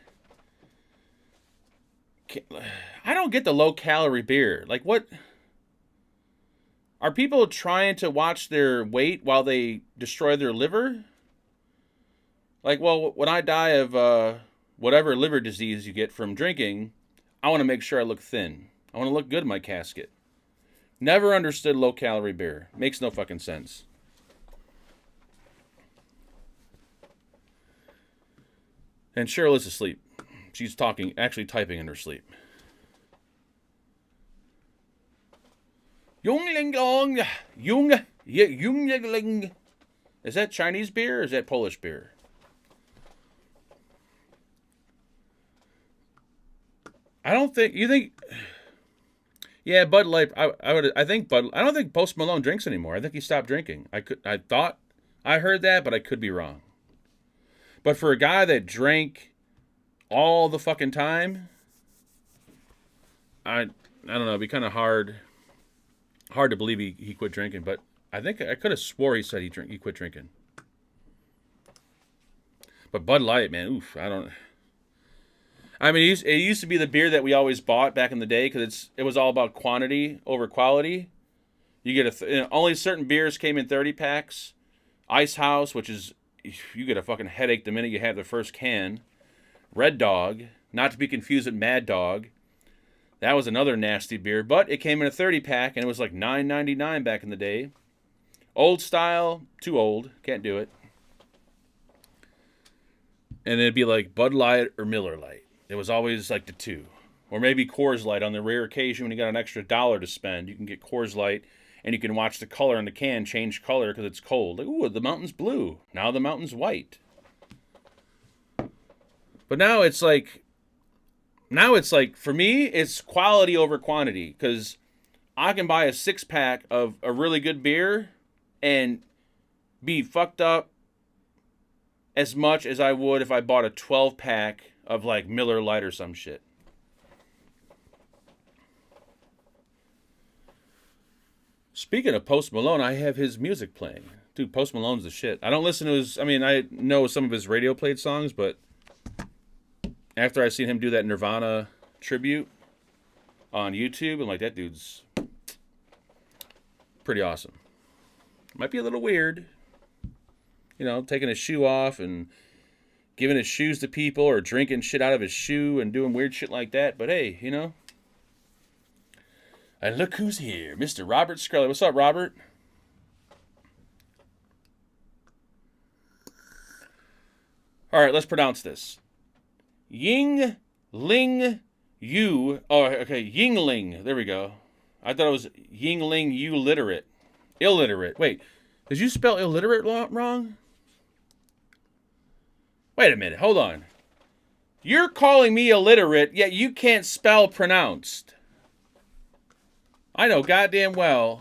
I don't get the low-calorie beer. Like, what? Are people trying to watch their weight while they destroy their liver? Like, well, when I die of whatever liver disease you get from drinking, I want to make sure I look thin. I want to look good in my casket. Never understood low-calorie beer. Makes no fucking sense. And Cheryl is asleep. She's talking, actually typing in her sleep. Jungling, Jungling. Is that Chinese beer or is that Polish beer? I don't think you think. Yeah, Bud Light. I think Bud. I don't think Post Malone drinks anymore. I think he stopped drinking. I thought I heard that, but I could be wrong. But for a guy that drank all the fucking time, I don't know. It'd be kind of hard to believe he quit drinking. But I think I could have swore he said he quit drinking. But Bud Light, man, oof. I mean, it used to be the beer that we always bought back in the day because it was all about quantity over quality. You get only certain beers came in 30 packs. Ice House, which is you get a fucking headache the minute you have the first can. Red Dog, not to be confused with Mad Dog. That was another nasty beer, but it came in a 30 pack and it was like $9.99 back in the day. Old style, too old, can't do it. And it'd be like Bud Light or Miller Light. It was always like the two. Or maybe Coors Light on the rare occasion when you got an extra $1 to spend. You can get Coors Light and you can watch the color on the can change color because it's cold. Like, ooh, the mountain's blue. Now the mountain's white. But now it's like, for me, it's quality over quantity. Because I can buy a 6-pack of a really good beer and be fucked up as much as I would if I bought a 12-pack of like Miller Lite or some shit. Speaking of Post Malone, I have his music playing. Dude, Post Malone's the shit. I don't listen to his... I mean, I know some of his radio played songs, but after I seen him do that Nirvana tribute on YouTube, I'm like, that dude's pretty awesome. Might be a little weird. You know, taking his shoe off and giving his shoes to people or drinking shit out of his shoe and doing weird shit like that. But hey, you know. And look who's here. Mr. Robert Scully. What's up, Robert? All right, let's pronounce this. Ying Ling Yu. Oh, okay. Yingling. There we go. I thought it was Yingling Yu literate. Illiterate. Wait, did you spell illiterate wrong? Wait a minute, hold on. You're calling me illiterate, yet you can't spell pronounced. I know goddamn well.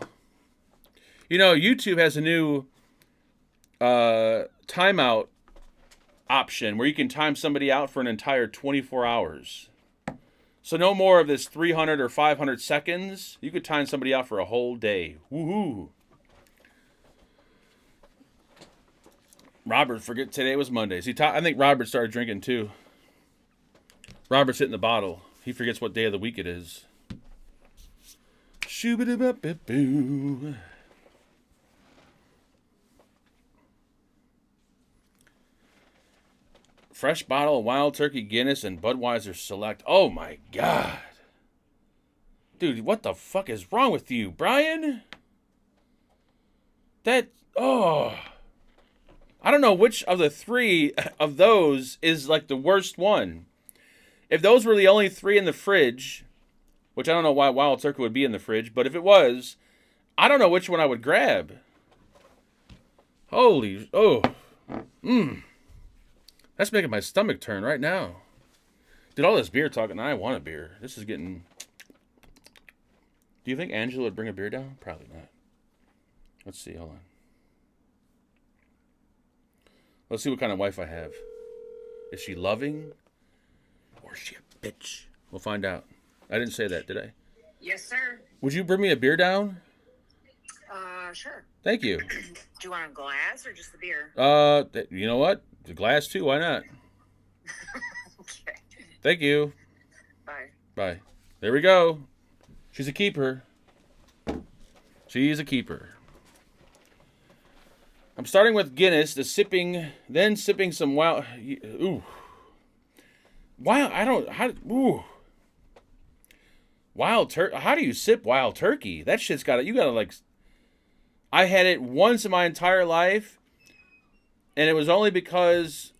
You know, YouTube has a new timeout option where you can time somebody out for an entire 24 hours. So no more of this 300 or 500 seconds. You could time somebody out for a whole day. Woohoo. Robert, forget today was Monday. See, I think Robert started drinking too. Robert's hitting the bottle. He forgets what day of the week it is. Shoo-ba-da-ba-ba-boo. Fresh bottle of Wild Turkey Guinness and Budweiser Select. Oh my God. Dude, what the fuck is wrong with you, Brian? I don't know which of the three of those is like the worst one. If those were the only three in the fridge, which I don't know why Wild Turkey would be in the fridge, but if it was, I don't know which one I would grab. Holy, that's making my stomach turn right now. Did all this beer talking, I want a beer. This is getting... Do you think Angela would bring a beer down? Probably not. Let's see, hold on. Let's see what kind of wife I have. Is she loving? Or is she a bitch? We'll find out. I didn't say that, did I? Yes, sir. Would you bring me a beer down? Sure. Thank you. Do you want a glass or just the beer? You know what? The glass too, why not? Okay. Thank you. Bye. Bye. There we go. She's a keeper. She's a keeper. I'm starting with Guinness, then sipping some Wild... Ooh. Wow, Wild turkey. How do you sip wild turkey? That shit's got to, you got to like, I had it once in my entire life, and it was only because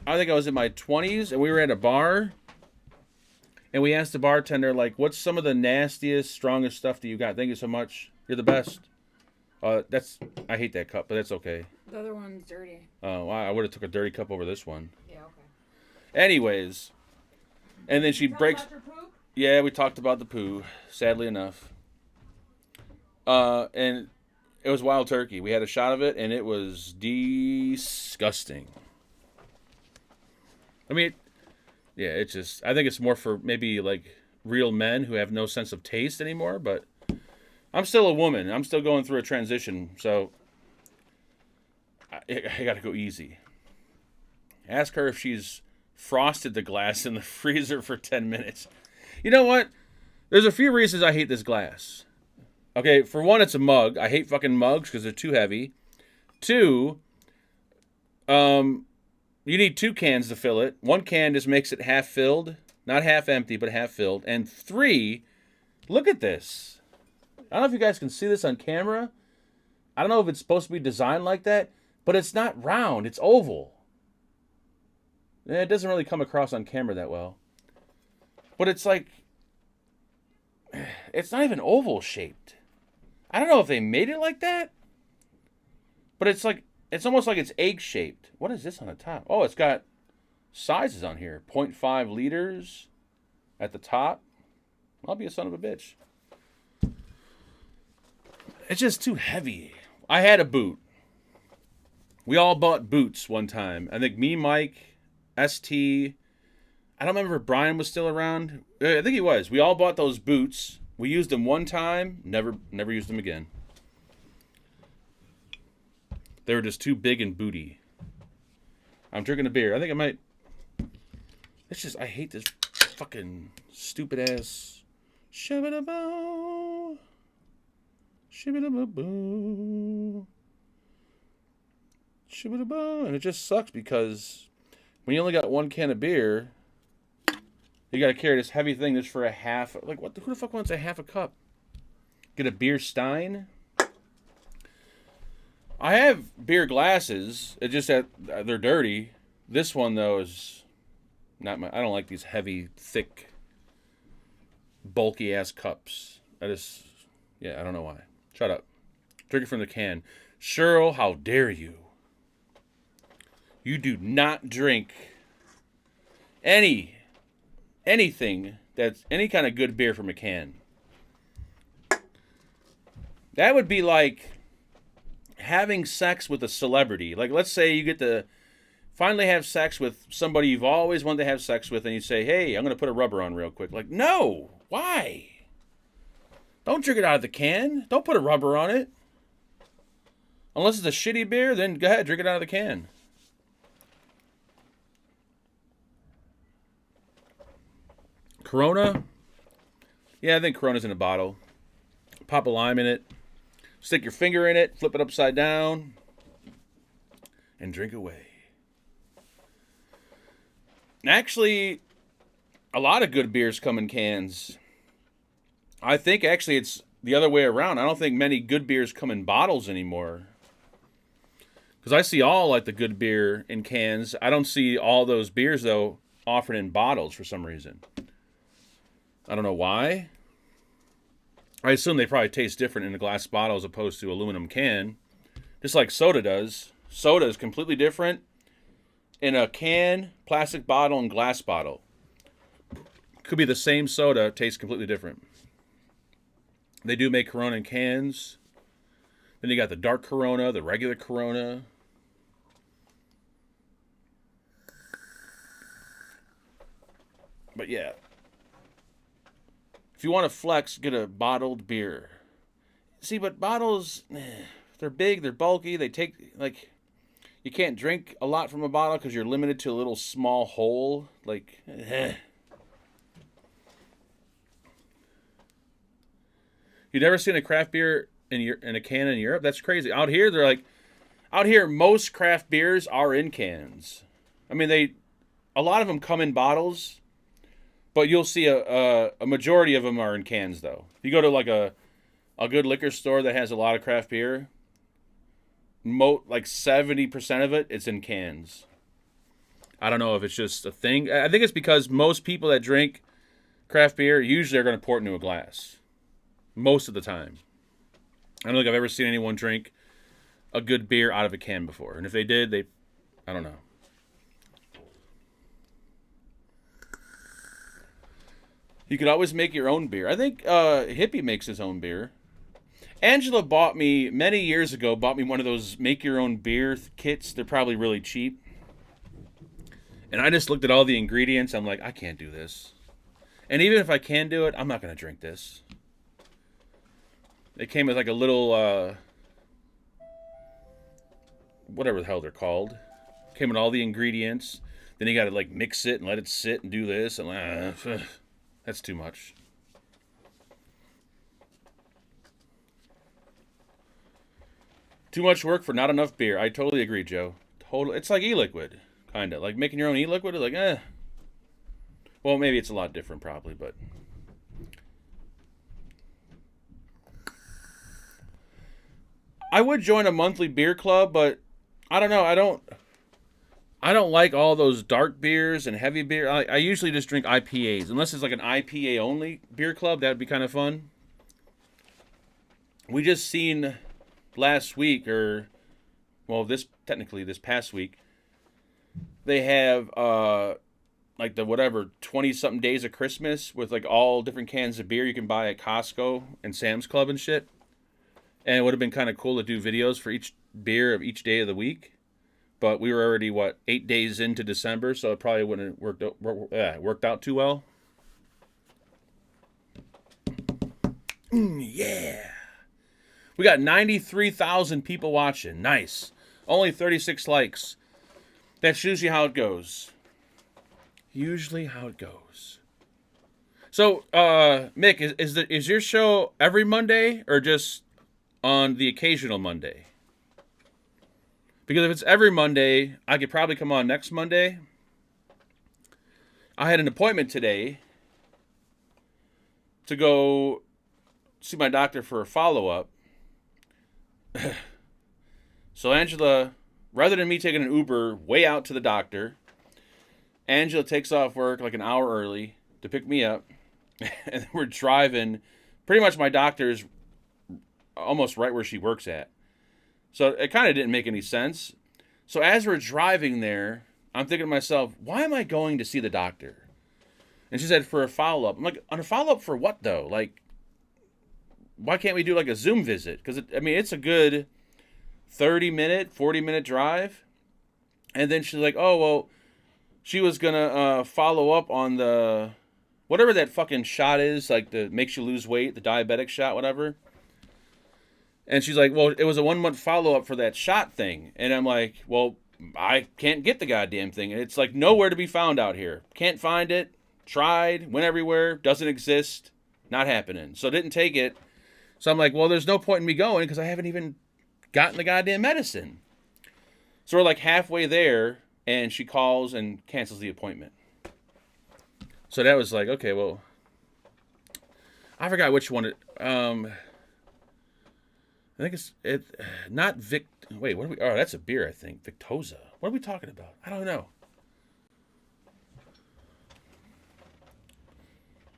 I think I was in my 20s and we were at a bar, and we asked the bartender, like, what's some of the nastiest, strongest stuff that you got? Thank you so much. You're the best. I hate that cup, but that's okay. The other one's dirty. Oh, I would have took a dirty cup over this one. Yeah, okay. Anyways, and then she breaks. About your poop? Yeah, we talked about the poo, sadly enough. And it was wild turkey. We had a shot of it, and it was disgusting. I mean, yeah, it's just, I think it's more for maybe like real men who have no sense of taste anymore, but I'm still a woman. I'm still going through a transition, so I gotta go easy. Ask her if she's frosted the glass in the freezer for 10 minutes. You know what? There's a few reasons I hate this glass. Okay, for one, it's a mug. I hate fucking mugs because they're too heavy. Two, you need 2 cans to fill it. 1 can just makes it half filled. Not half empty, but half filled. And 3, look at this. I don't know if you guys can see this on camera. I don't know if it's supposed to be designed like that, but it's not round. It's oval. It doesn't really come across on camera that well. But it's like, it's not even oval shaped. I don't know if they made it like that, but it's like, it's almost like it's egg shaped. What is this on the top? Oh, it's got sizes on here. 0.5 liters at the top. I'll be a son of a bitch. It's just too heavy. I had a boot. We all bought boots one time. I think me, Mike, ST. I don't remember if Brian was still around. I think he was. We all bought those boots. We used them one time. Never used them again. They were just too big and booty. I'm drinking a beer. I think I might. It's just, I hate this fucking stupid ass. Shabba-da-bow. Shibba-da-ba-boo. Shibba-da-bow. And it just sucks because when you only got 1 can of beer, you got to carry this heavy thing just for a half. Like, what? Who the fuck wants a half a cup? Get a beer stein? I have beer glasses. It's just that they're dirty. This one, though, is not my. I don't like these heavy, thick, bulky ass cups. I don't know why. Shut up. Drink it from the can. Cheryl, how dare you? You do not drink anything that's any kind of good beer from a can. That would be like having sex with a celebrity. Like, let's say you get to finally have sex with somebody you've always wanted to have sex with, and you say, hey, I'm going to put a rubber on real quick. Like, no. Why? Don't drink it out of the can. Don't put a rubber on it. Unless it's a shitty beer, then go ahead, drink it out of the can. Corona? Yeah, I think Corona's in a bottle. Pop a lime in it. Stick your finger in it. Flip it upside down. And drink away. Actually, a lot of good beers come in cans. I think actually it's the other way around. I don't think many good beers come in bottles anymore. Because I see all like the good beer in cans. I don't see all those beers, though, offered in bottles for some reason. I don't know why. I assume they probably taste different in a glass bottle as opposed to aluminum can. Just like soda does. Soda is completely different in a can, plastic bottle, and glass bottle. Could be the same soda, tastes completely different. They do make Corona in cans. Then you got the dark Corona, the regular Corona. But yeah. If you want to flex, get a bottled beer. See, but bottles, they're big, they're bulky, they take, like, you can't drink a lot from a bottle because you're limited to a little small hole. Like, You never seen a craft beer in a can in Europe? That's crazy. Out here, they're like, out here, most craft beers are in cans. I mean, a lot of them come in bottles, But you'll see a majority of them are in cans, though. If you go to like a good liquor store that has a lot of craft beer, like 70% of it, it's in cans. I don't know if it's just a thing. I think it's because most people that drink craft beer usually are going to pour it into a glass. Most of the time. I don't think I've ever seen anyone drink a good beer out of a can before. And if they did, I don't know. You could always make your own beer. I think Hippie makes his own beer. Angela many years ago, bought me one of those make your own beer kits. They're probably really cheap. And I just looked at all the ingredients. I'm like, I can't do this. And even if I can do it, I'm not going to drink this. It came with like a little, whatever the hell they're called. Came with all the ingredients. Then you got to like mix it and let it sit and do this. And that's too much. Too much work for not enough beer. I totally agree, Joe. It's like e-liquid, kind of. Like making your own e-liquid is like, Well, maybe it's a lot different probably, but... I would join a monthly beer club, but I don't know. I don't like all those dark beers and heavy beer. I usually just drink IPAs. Unless it's like an IPA only beer club, that would be kind of fun. We just seen last week, this past week, they have like the 20-something days of Christmas with like all different cans of beer you can buy at Costco and Sam's Club and shit. And it would have been kind of cool to do videos for each beer of each day of the week. But we were already, 8 days into December, so it probably wouldn't have worked out too well. Yeah. We got 93,000 people watching. Nice. Only 36 likes. That's usually how it goes. So, Mick, is your show every Monday or just on the occasional Monday? Because if it's every Monday, I could probably come on next Monday. I had an appointment today to go see my doctor for a follow-up. So Angela, rather than me taking an Uber way out to the doctor, Angela takes off work like an hour early to pick me up. And we're driving. Pretty much my doctor's almost right where she works at. So it kind of didn't make any sense. So as we're driving there, I'm thinking to myself, why am I going to see the doctor? And she said, for a follow-up. I'm like, on a follow-up for what, though? Like, why can't we do like a Zoom visit? Because, it's a good 30-minute, 40-minute drive. And then she's like, oh, well, she was going to follow up on the, whatever that fucking shot is, like the makes you lose weight, the diabetic shot, whatever. And she's like, well, it was a 1-month follow-up for that shot thing. And I'm like, well, I can't get the goddamn thing. And it's like nowhere to be found out here. Can't find it. Tried. Went everywhere. Doesn't exist. Not happening. So didn't take it. So I'm like, well, there's no point in me going because I haven't even gotten the goddamn medicine. So we're like halfway there. And she calls and cancels the appointment. So that was like, okay, well, I forgot which one it, I think it's not Vic. Wait, what are we? Oh, that's a beer, I think. Victoza. What are we talking about? I don't know.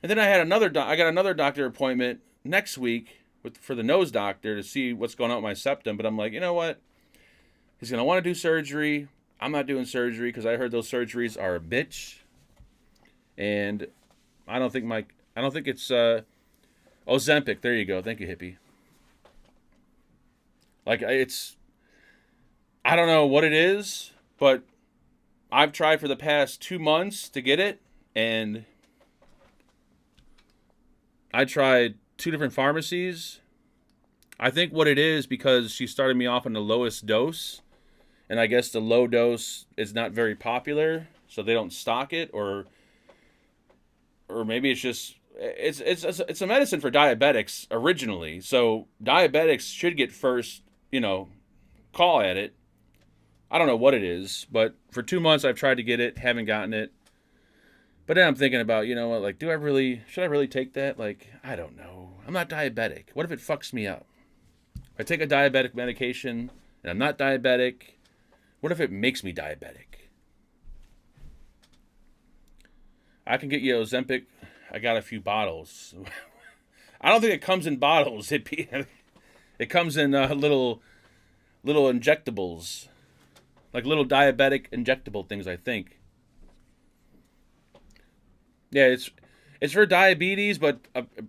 And then I got another doctor appointment next week for the nose doctor to see what's going on with my septum. But I'm like, you know what? He's gonna want to do surgery. I'm not doing surgery because I heard those surgeries are a bitch. And I don't think it's Ozempic. There you go. Thank you, hippie. Like, I don't know what it is, but I've tried for the past 2 months to get it, and I tried 2 different pharmacies. I think what it is because she started me off on the lowest dose, and I guess the low dose is not very popular, so they don't stock it, or maybe it's just it's a medicine for diabetics originally, so diabetics should get first. Call at it. I don't know what it is, but for 2 months I've tried to get it, haven't gotten it. But then I'm thinking about, you know what, like, should I really take that? Like, I don't know. I'm not diabetic. What if it fucks me up? If I take a diabetic medication and I'm not diabetic, what if it makes me diabetic? I can get you Ozempic. I got a few bottles. I don't think it comes in bottles. It comes in little injectables, like little diabetic injectable things, I think. Yeah, it's for diabetes, but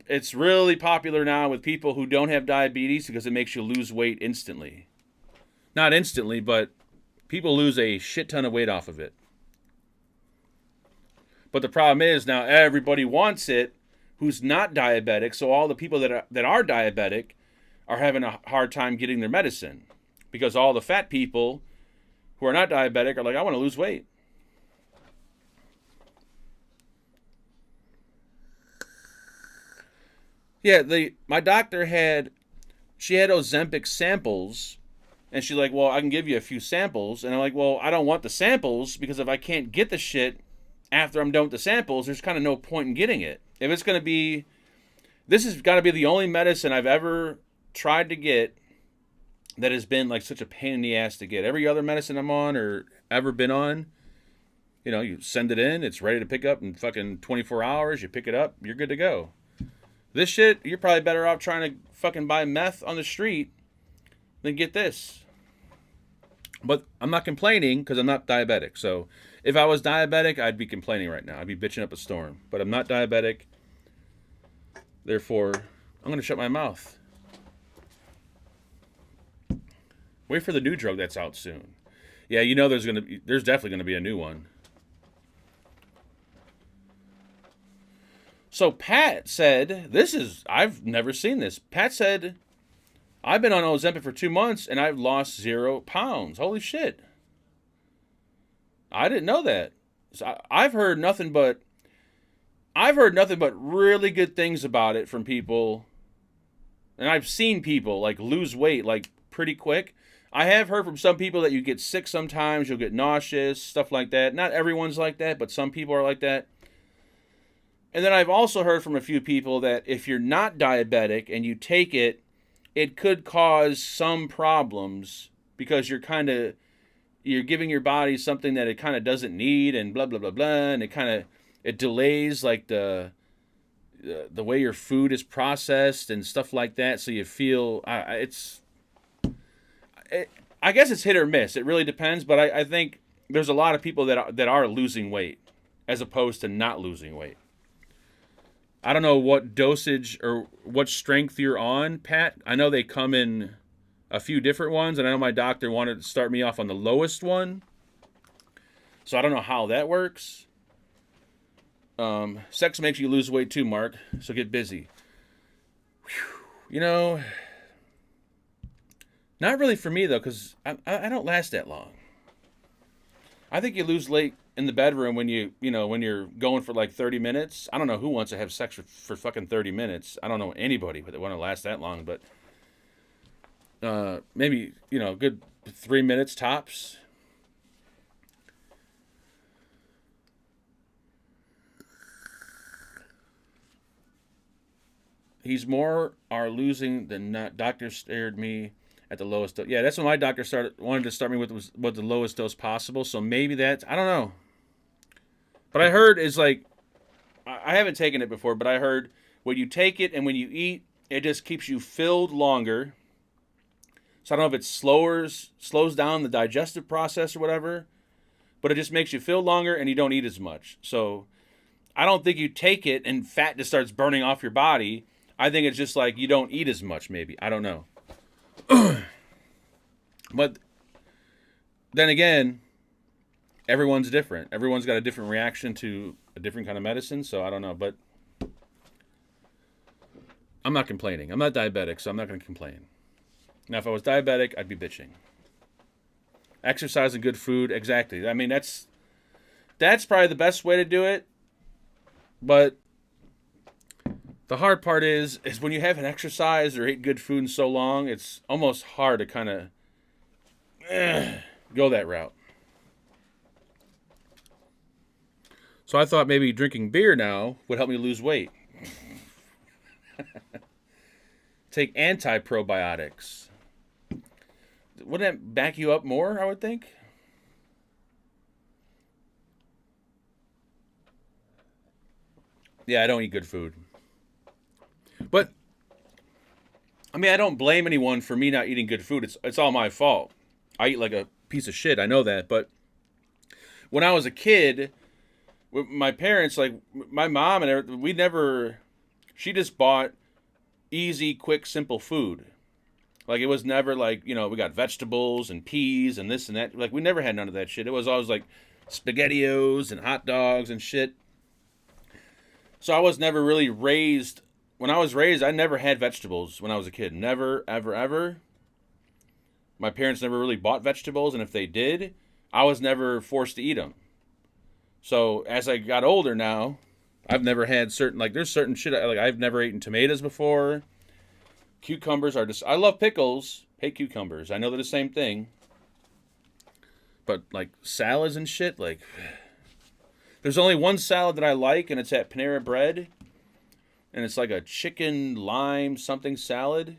it's really popular now with people who don't have diabetes because it makes you lose weight instantly. Not instantly, but people lose a shit ton of weight off of it. But the problem is now everybody wants it who's not diabetic, so all the people that are diabetic are having a hard time getting their medicine because all the fat people who are not diabetic are like, I want to lose weight. Yeah, my doctor had Ozempic samples, and she's like, well, I can give you a few samples, and I'm like, well, I don't want the samples because if I can't get the shit after I'm done with the samples, there's kind of no point in getting it. If it's going to be, this has got to be the only medicine I've ever tried to get that has been like such a pain in the ass to get. Every other medicine I'm on or ever been on, you know, you send it in, it's ready to pick up in fucking 24 hours, you pick it up, you're good to go. This shit, you're probably better off trying to fucking buy meth on the street than get this. But I'm not complaining because I'm not diabetic. So if I was diabetic, I'd be complaining right now. I'd be bitching up a storm. But I'm not diabetic. Therefore, I'm going to shut my mouth. Wait for the new drug that's out soon. Yeah, you know there's definitely going to be a new one. So Pat said, I've never seen this. Pat said, I've been on Ozempic for 2 months and I've lost 0 pounds. Holy shit. I didn't know that. So I've heard nothing but really good things about it from people. And I've seen people like lose weight like pretty quick. I have heard from some people that you get sick sometimes, you'll get nauseous, stuff like that. Not everyone's like that, but some people are like that. And then I've also heard from a few people that if you're not diabetic and you take it, it could cause some problems because you're giving your body something that it kind of doesn't need and blah, blah, blah, blah. And it delays like the way your food is processed and stuff like that. So you feel, I guess it's hit or miss. It really depends. But I think there's a lot of people that are losing weight as opposed to not losing weight. I don't know what dosage or what strength you're on, Pat. I know they come in a few different ones, and I know my doctor wanted to start me off on the lowest one. So I don't know how that works. Sex makes you lose weight too, Mark, so get busy. Whew. You know, not really for me, though, because I don't last that long. I think you lose weight in the bedroom when when you're going for like 30 minutes. I don't know who wants to have sex for fucking 30 minutes. I don't know anybody that want to last that long, but maybe, good 3 minutes tops. He's more are losing than not. Doctor stared me at the lowest dose. Yeah, that's when my doctor wanted to start me with the lowest dose possible. So maybe that's, I don't know. But I heard is like, I haven't taken it before, but I heard when you take it and when you eat, it just keeps you filled longer. So I don't know if it slows down the digestive process or whatever, but it just makes you feel longer and you don't eat as much. So I don't think you take it and fat just starts burning off your body. I think it's just like you don't eat as much maybe. I don't know. But then again, everyone's different. Everyone's got a different reaction to a different kind of medicine, so I don't know. But I'm not complaining. I'm not diabetic, so I'm not going to complain. Now, if I was diabetic, I'd be bitching. Exercise and good food, exactly. I mean, that's probably the best way to do it. But the hard part is when you haven't exercised or ate good food in so long, it's almost hard to kind of go that route. So I thought maybe drinking beer now would help me lose weight. Take anti-probiotics. Wouldn't that back you up more, I would think? Yeah, I don't eat good food. But, I mean, I don't blame anyone for me not eating good food. It's all my fault. I eat like a piece of shit, I know that. But when I was a kid, with my parents, like my mom and everything, she just bought easy, quick, simple food. Like, it was never like, we got vegetables and peas and this and that. Like, we never had none of that shit. It was always like SpaghettiOs and hot dogs and shit. So I was never really raised. When I was raised, I never had vegetables when I was a kid. Never, ever, ever. My parents never really bought vegetables, and if they did, I was never forced to eat them. So as I got older now, I've never had there's certain shit, like I've never eaten tomatoes before. Cucumbers are just, I love pickles, hate cucumbers. I know they're the same thing. But like salads and shit, like, there's only one salad that I like, and it's at Panera Bread. And it's like a chicken lime something salad.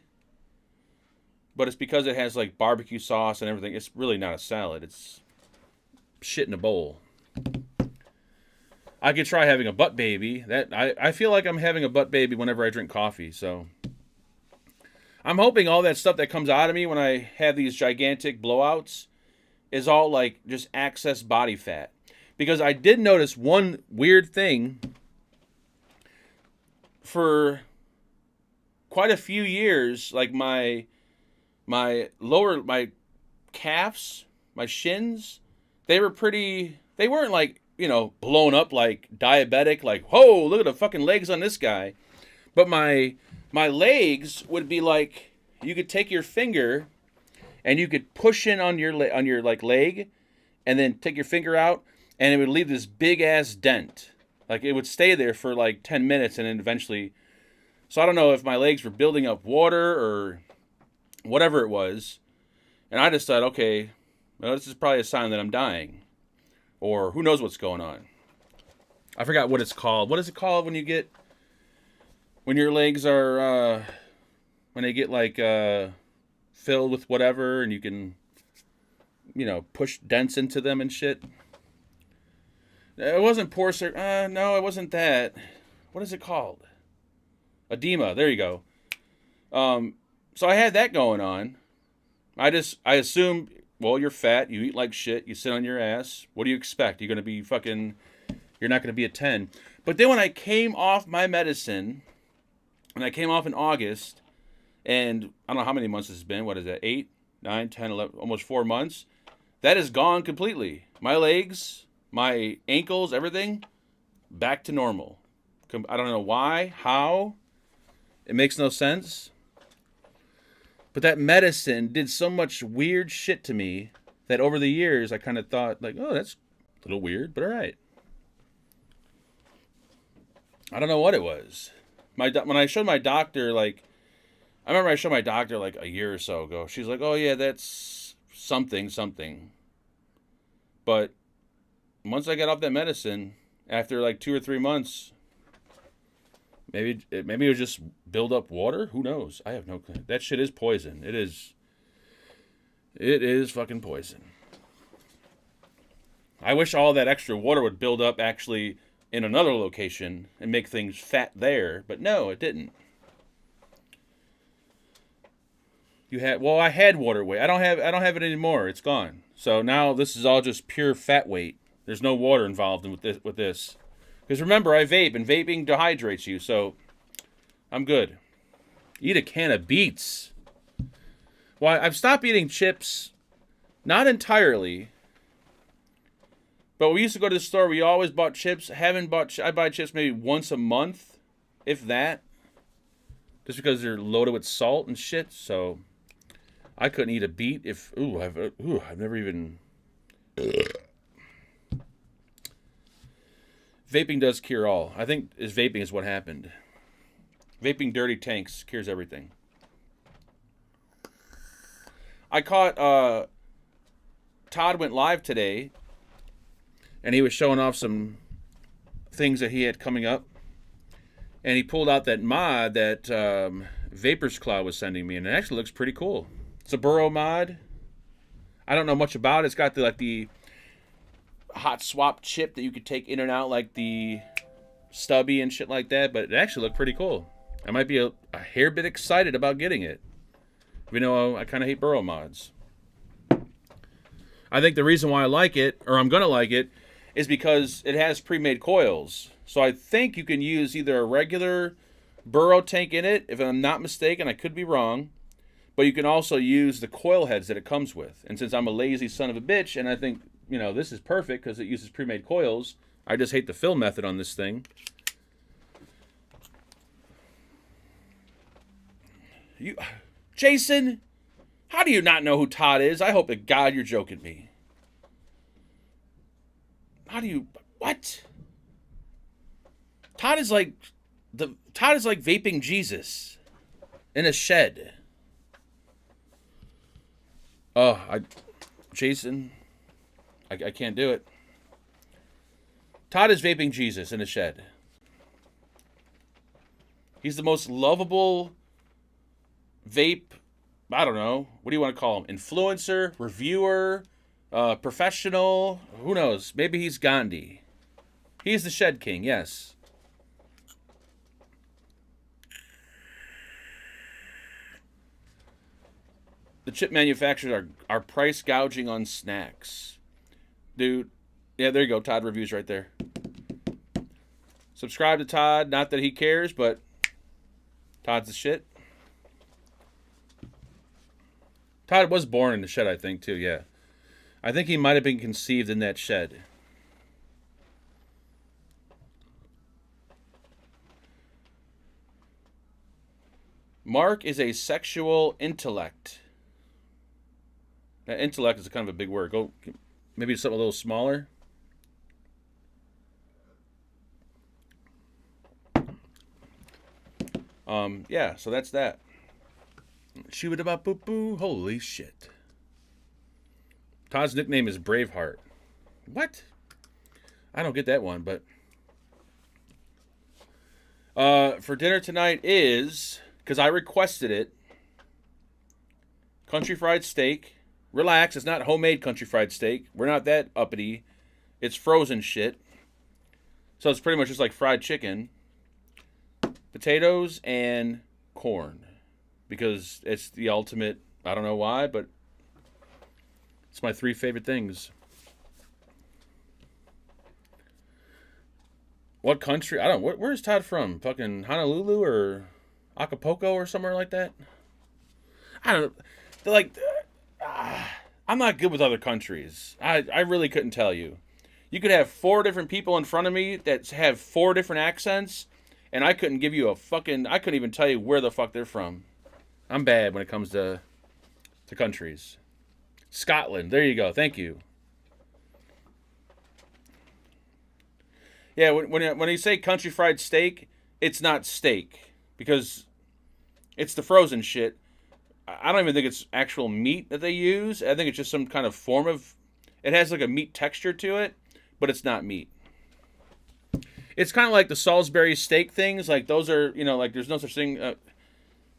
But it's because it has like barbecue sauce and everything. It's really not a salad. It's shit in a bowl. I could try having a butt baby. I feel like I'm having a butt baby whenever I drink coffee. So I'm hoping all that stuff that comes out of me when I have these gigantic blowouts is all like just excess body fat. Because I did notice one weird thing. For quite a few years, like my calves, my shins, they weren't like, blown up like diabetic, like, whoa, look at the fucking legs on this guy. But my legs would be like, you could take your finger and you could push in on your like leg and then take your finger out and it would leave this big ass dent. Like, it would stay there for like 10 minutes and then eventually... So I don't know if my legs were building up water or whatever it was. And I just thought, okay, well, this is probably a sign that I'm dying. Or who knows what's going on. I forgot what it's called. What is it called when your legs are... when they get like filled with whatever and you can, push dents into them and shit? It wasn't no, it wasn't that. What is it called? Edema. There you go. So I had that going on. I assumed, well, you're fat. You eat like shit. You sit on your ass. What do you expect? You're not going to be a 10. But then when I came off my medicine, and I came off in August, and I don't know how many months it's been. What is that? 8, 9, 10, 11, almost 4 months. That is gone completely. My legs... my ankles, everything, back to normal. I don't know why, how. It makes no sense. But that medicine did so much weird shit to me that over the years I kind of thought, like, oh, that's a little weird, but all right. I don't know what it was. When I showed my doctor, like, I remember I showed my doctor like a year or so ago. She's like, oh, yeah, that's something. But once I got off that medicine, after like 2 or 3 months, maybe it was just build up water. Who knows? I have no clue. That shit is poison. It is fucking poison. I wish all that extra water would build up actually in another location and make things fat there, but no, it didn't. I had water weight. I don't have it anymore. It's gone. So now this is all just pure fat weight. There's no water involved with this. Because remember, I vape, and vaping dehydrates you, so I'm good. Eat a can of beets. Well, I've stopped eating chips, not entirely, but we used to go to the store. We always bought chips. I buy chips maybe once a month, if that, just because they're loaded with salt and shit. So I couldn't eat a beet if I've never even. Vaping does cure all. I think vaping is what happened. Vaping dirty tanks cures everything. I caught Todd went live today, and he was showing off some things that he had coming up, and he pulled out that mod that Vapor's Claw was sending me, and it actually looks pretty cool. It's a burrow mod. I don't know much about it. It's got the hot swap chip that you could take in and out, like the stubby and shit like that, but it actually looked pretty cool. I might be a hair bit excited about getting it. You know, I kind of hate burrow mods. I think the reason why I like it, or I'm going to like it, is because it has pre-made coils. So I think you can use either a regular burrow tank in it, if I'm not mistaken. I could be wrong. But you can also use the coil heads that it comes with. And since I'm a lazy son of a bitch, and I think, you know, this is perfect because it uses pre-made coils, I just hate the fill method on this thing. Jason, how do you not know who Todd is? I hope to God you're joking me. How do you... What? Todd is like vaping Jesus in a shed. Oh, Jason, I can't do it. Todd is vaping Jesus in a shed. He's the most lovable vape, I don't know, what do you want to call him? Influencer, reviewer, professional, who knows? Maybe he's Gandhi. He's the Shed King, yes. The chip manufacturers are price gouging on snacks. Dude, yeah, there you go. Todd reviews right there. Subscribe to Todd. Not that he cares, but Todd's the shit. Todd was born in the shed, I think, too, yeah. I think he might have been conceived in that shed. Mark is a sexual intellect. That intellect is kind of a big word. Go, maybe something a little smaller. Yeah, so that's that. Shoot about boo boo. Holy shit. Todd's nickname is Braveheart. What? I don't get that one, but for dinner tonight is, because I requested it, country fried steak. Relax, it's not homemade country fried steak. We're not that uppity. It's frozen shit. So it's pretty much just like fried chicken. Potatoes and corn. Because it's the ultimate, I don't know why, but it's my 3 favorite things. What country? I don't know. Where's Todd from? Fucking Honolulu or Acapulco or somewhere like that? I don't know. They're like... I'm not good with other countries. I really couldn't tell you. You could have 4 different people in front of me that have 4 different accents, and I couldn't give you I couldn't even tell you where the fuck they're from. I'm bad when it comes to countries. Scotland. There you go. Thank you. Yeah, when you say country fried steak, it's not steak. Because it's the frozen shit. I don't even think it's actual meat that they use. I think it's just some kind of form of... It has like a meat texture to it, but it's not meat. It's kind of like the Salisbury steak things. Like those are, you know, like there's no such thing...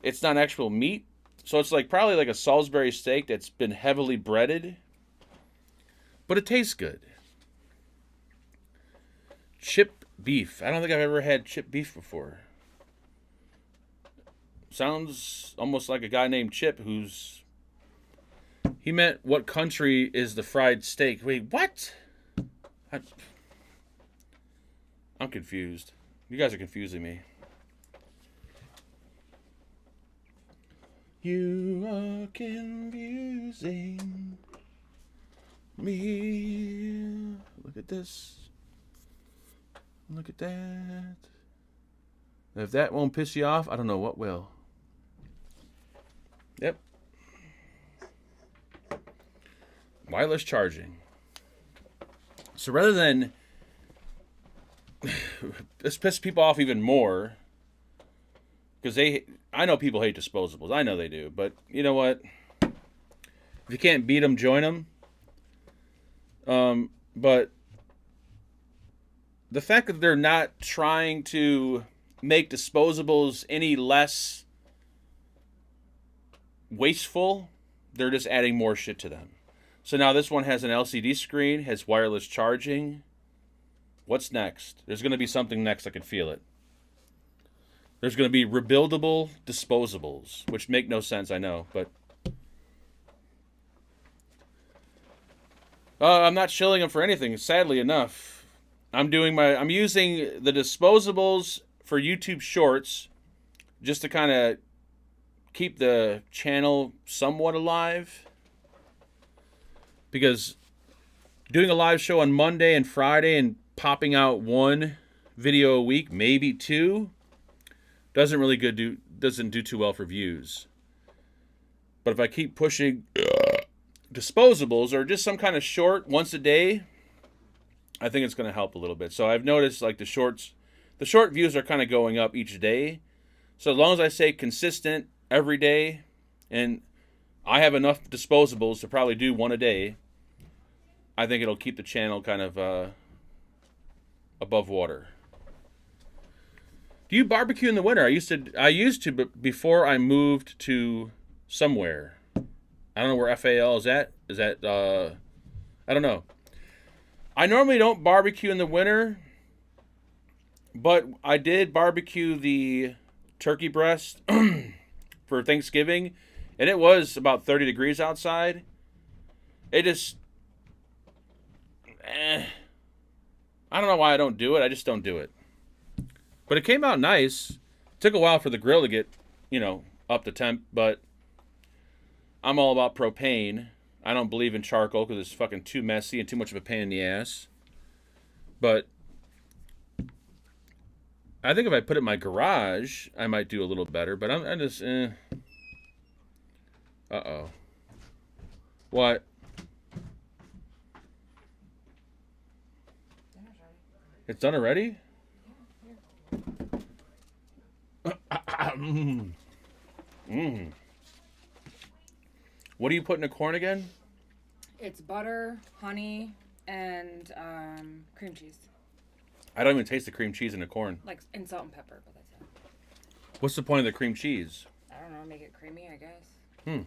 it's not actual meat. So it's like probably like a Salisbury steak that's been heavily breaded. But it tastes good. Chip beef. I don't think I've ever had chip beef before. Sounds almost like a guy named Chip who's... He meant what country is the fried steak. Wait, what? I'm confused. You guys are confusing me. You are confusing me. Look at this. Look at that. If that won't piss you off, I don't know what will. Yep. Wireless charging. So rather than... this pisses people off even more. Because I know people hate disposables. I know they do. But you know what? If you can't beat them, join them. But the fact that they're not trying to make disposables any less wasteful, they're just adding more shit to them. So now this one has an LCD screen, has wireless charging. What's next? There's going to be something next. I can feel it. There's going to be rebuildable disposables, which make no sense, I know, but I'm not shilling them for anything, sadly enough. I'm using the disposables for YouTube Shorts just to kind of keep the channel somewhat alive. Because doing a live show on Monday and Friday and popping out one video a week, maybe two, doesn't do too well for views. But if I keep pushing disposables or just some kind of short once a day, I think it's going to help a little bit. So I've noticed like the short views are kind of going up each day. So as long as I stay consistent every day, and I have enough disposables to probably do one a day, I think it'll keep the channel kind of above water. Do you barbecue in the winter? I used to, but before I moved to somewhere. I don't know where FAL is at. Is that I don't know. I normally don't barbecue in the winter, but I did barbecue the turkey breast for Thanksgiving, and it was about 30 degrees outside. It just I don't know why I don't do it. I just don't do it. But it came out nice. It took a while for the grill to get, up to temp, but I'm all about propane. I don't believe in charcoal because it's fucking too messy and too much of a pain in the ass. But I think if I put it in my garage, I might do a little better. But I'm just, Uh-oh. What? It's done already? What do you put in the corn again? It's butter, honey, and cream cheese. I don't even taste the cream cheese in the corn. Like, and salt and pepper, but that's it. What's the point of the cream cheese? I don't know, make it creamy, I guess.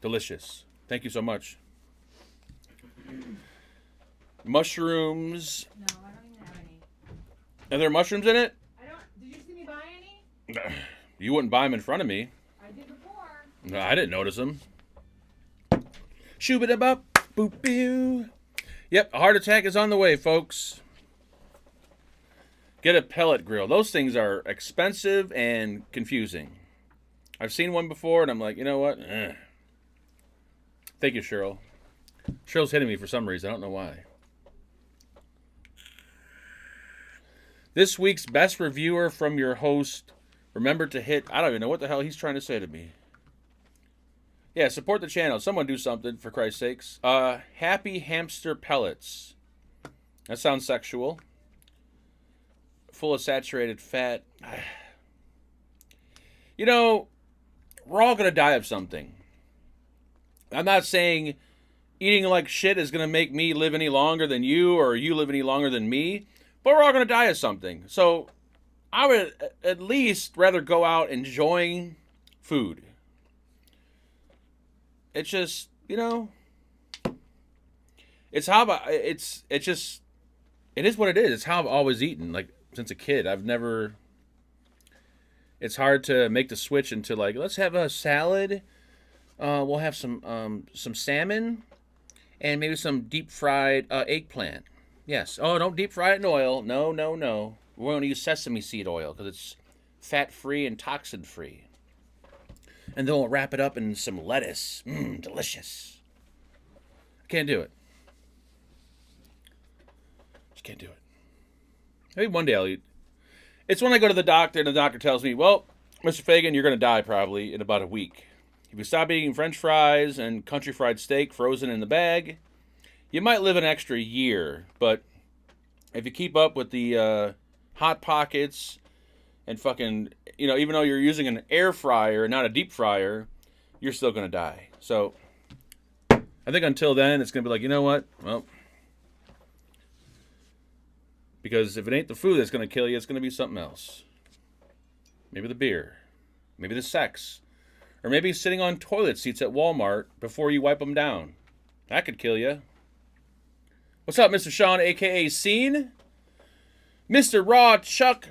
Delicious. Thank you so much. Mushrooms. No, I don't even have any. Are there mushrooms in it? Did you see me buy any? You wouldn't buy them in front of me. I did before. No, I didn't notice them. Shoo-ba-da-bop, boop-boo. Yep, a heart attack is on the way, folks. Get a pellet grill. Those things are expensive and confusing. I've seen one before, and I'm like, you know what? Thank you, Cheryl. Cheryl's hitting me for some reason. I don't know why. This week's best reviewer from your host. Remember to hit... I don't even know what the hell he's trying to say to me. Yeah, support the channel. Someone do something, for Christ's sakes. Happy Hamster Pellets. That sounds sexual. Full of saturated fat. We're all going to die of something. I'm not saying eating like shit is going to make me live any longer than you or you live any longer than me, but we're all going to die of something. So I would at least rather go out enjoying food. It's just, it's how it is what it is. It's how I've always eaten, like since a kid. It's hard to make the switch into like, let's have a salad. We'll have some salmon and maybe some deep fried eggplant. Yes. Oh, don't deep fry it in oil. No. We're going to use sesame seed oil because it's fat free and toxin free. And then we'll wrap it up in some lettuce. Delicious. I can't do it. Just can't do it. Maybe one day I'll eat. It's when I go to the doctor and the doctor tells me, well, Mr. Fagan, you're going to die probably in about a week. If you stop eating French fries and country fried steak frozen in the bag, you might live an extra year. But if you keep up with the Hot Pockets and fucking, even though you're using an air fryer and not a deep fryer, you're still going to die. So I think until then, it's going to be like, you know what? Well, Because if it ain't the food that's going to kill you, it's going to be something else. Maybe the beer. Maybe the sex. Or maybe sitting on toilet seats at Walmart before you wipe them down. That could kill you. What's up, Mr. Sean, a.k.a. Scene? Mr. Raw Chuck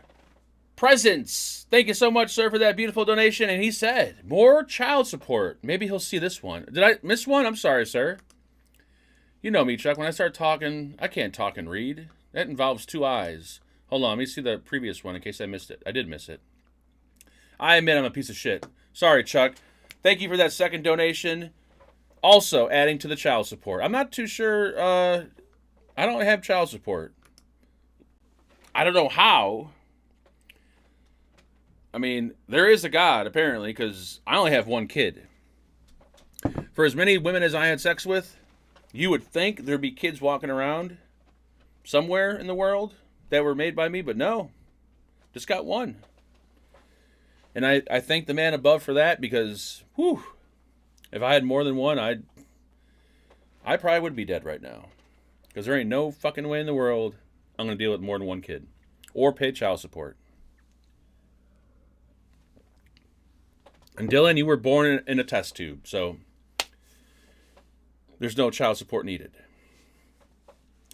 Presents. Thank you so much, sir, for that beautiful donation. And he said, more child support. Maybe he'll see this one. Did I miss one? I'm sorry, sir. You know me, Chuck. When I start talking, I can't talk and read. That involves two eyes. Hold on, let me see the previous one in case I missed it. I did miss it. I admit I'm a piece of shit. Sorry, Chuck. Thank you for that second donation. Also, adding to the child support. I'm not too sure. I don't have child support. I don't know how. I mean, there is a God, apparently, because I only have one kid. For as many women as I had sex with, you would think there'd be kids walking around somewhere in the world that were made by me, but no. Just got one. And I thank the man above for that because, whew, if I had more than one, I probably would be dead right now. Because there ain't no fucking way in the world I'm going to deal with more than one kid. Or pay child support. And Dylan, you were born in a test tube, so there's no child support needed.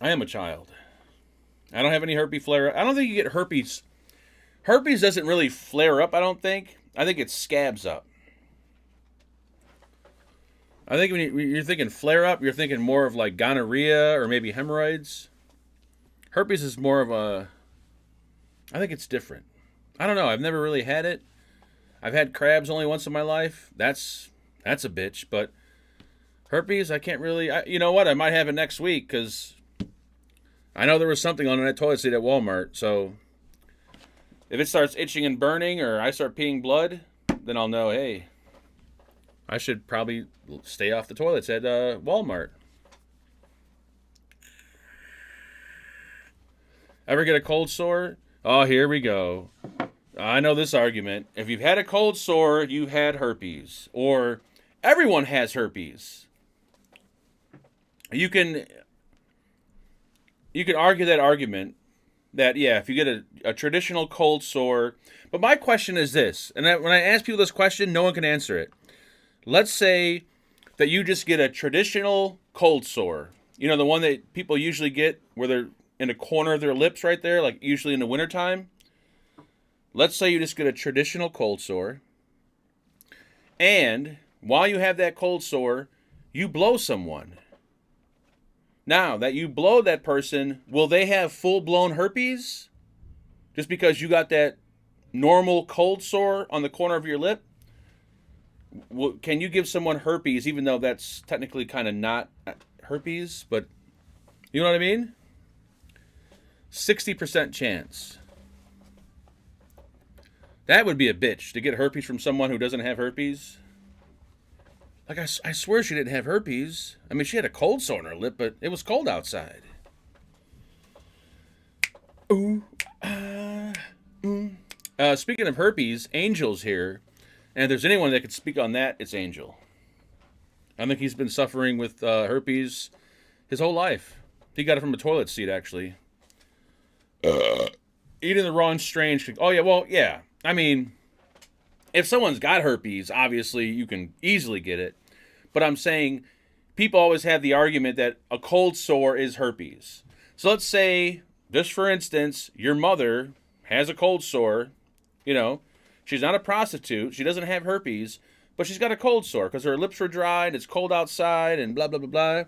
I am a child. I don't have any herpes flare. I don't think you get herpes. Herpes doesn't really flare up, I don't think. I think it scabs up. I think when you're thinking flare up, you're thinking more of like gonorrhea or maybe hemorrhoids. Herpes is more of a... I think it's different. I don't know. I've never really had it. I've had crabs only once in my life. That's a bitch. But herpes, I can't really... you know what? I might have it next week because I know there was something on that toilet seat at Walmart. So if it starts itching and burning or I start peeing blood, then I'll know, hey, I should probably stay off the toilets at Walmart. Ever get a cold sore? Oh, here we go. I know this argument. If you've had a cold sore, you had herpes. Or everyone has herpes. You can argue that argument that, yeah, if you get a traditional cold sore. But my question is this, and when I ask people this question, no one can answer it. Let's say that you just get a traditional cold sore. You know, the one that people usually get where they're in a corner of their lips right there, like usually in the wintertime. Let's say you just get a traditional cold sore. And while you have that cold sore, you blow someone. Now, that you blow that person, will they have full-blown herpes? Just because you got that normal cold sore on the corner of your lip? Can you give someone herpes, even though that's technically kind of not herpes? But, you know what I mean? 60% chance. That would be a bitch, to get herpes from someone who doesn't have herpes. Like, I swear she didn't have herpes. I mean, she had a cold sore on her lip, but it was cold outside. Ooh, speaking of herpes, Angel's here. And if there's anyone that could speak on that, it's Angel. I think he's been suffering with herpes his whole life. He got it from a toilet seat, actually. Eating the wrong strain. Oh, yeah, well, yeah. I mean, if someone's got herpes, obviously you can easily get it. But I'm saying people always have the argument that a cold sore is herpes. So let's say, just for instance, your mother has a cold sore. You know, she's not a prostitute. She doesn't have herpes, but she's got a cold sore because her lips were dry and it's cold outside and blah, blah, blah, blah.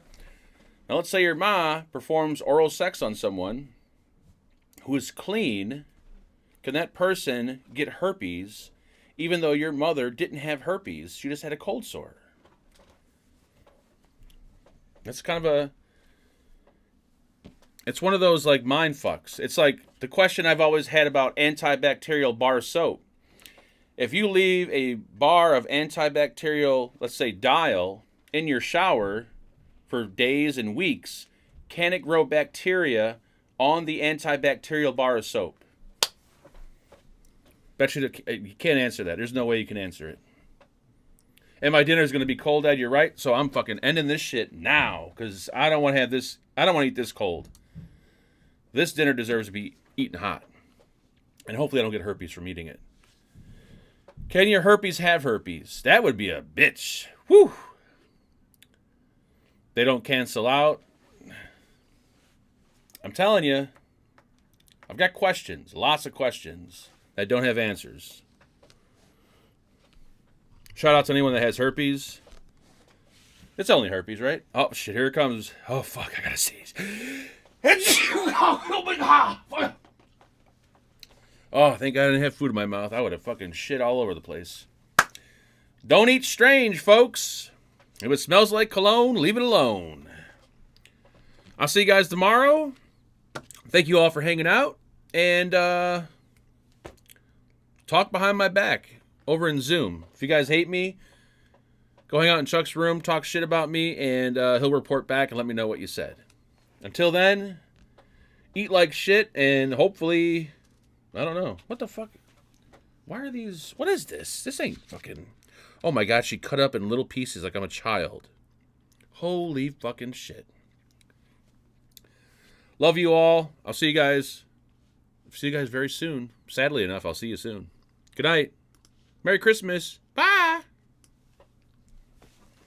Now let's say your ma performs oral sex on someone who is clean. Can that person get herpes even though your mother didn't have herpes? She just had a cold sore. That's kind of it's one of those like mind fucks. It's like the question I've always had about antibacterial bar soap. If you leave a bar of antibacterial, let's say Dial, in your shower for days and weeks, can it grow bacteria on the antibacterial bar of soap? Bet you can't answer that. There's no way you can answer it. And my dinner's going to be cold, Ed. You're right. So I'm fucking ending this shit now. Because I don't want to have this. I don't want to eat this cold. This dinner deserves to be eaten hot. And hopefully I don't get herpes from eating it. Can your herpes have herpes? That would be a bitch. Whew. They don't cancel out. I'm telling you, I've got questions, lots of questions that don't have answers. Shout out to anyone that has herpes. It's only herpes, right? Oh, shit, here it comes. Oh, fuck, I gotta sneeze. Oh, thank God I didn't have food in my mouth. I would have fucking shit all over the place. Don't eat strange, folks. If it smells like cologne, leave it alone. I'll see you guys tomorrow. Thank you all for hanging out. And talk behind my back over in Zoom. If you guys hate me, go hang out in Chuck's room, talk shit about me, and he'll report back and let me know what you said. Until then, eat like shit, and hopefully, I don't know. What the fuck? Why are these? What is this? This ain't fucking... Oh my God, she cut up in little pieces like I'm a child. Holy fucking shit. Love you all. I'll see you guys. See you guys very soon. Sadly enough, I'll see you soon. Good night. Merry Christmas.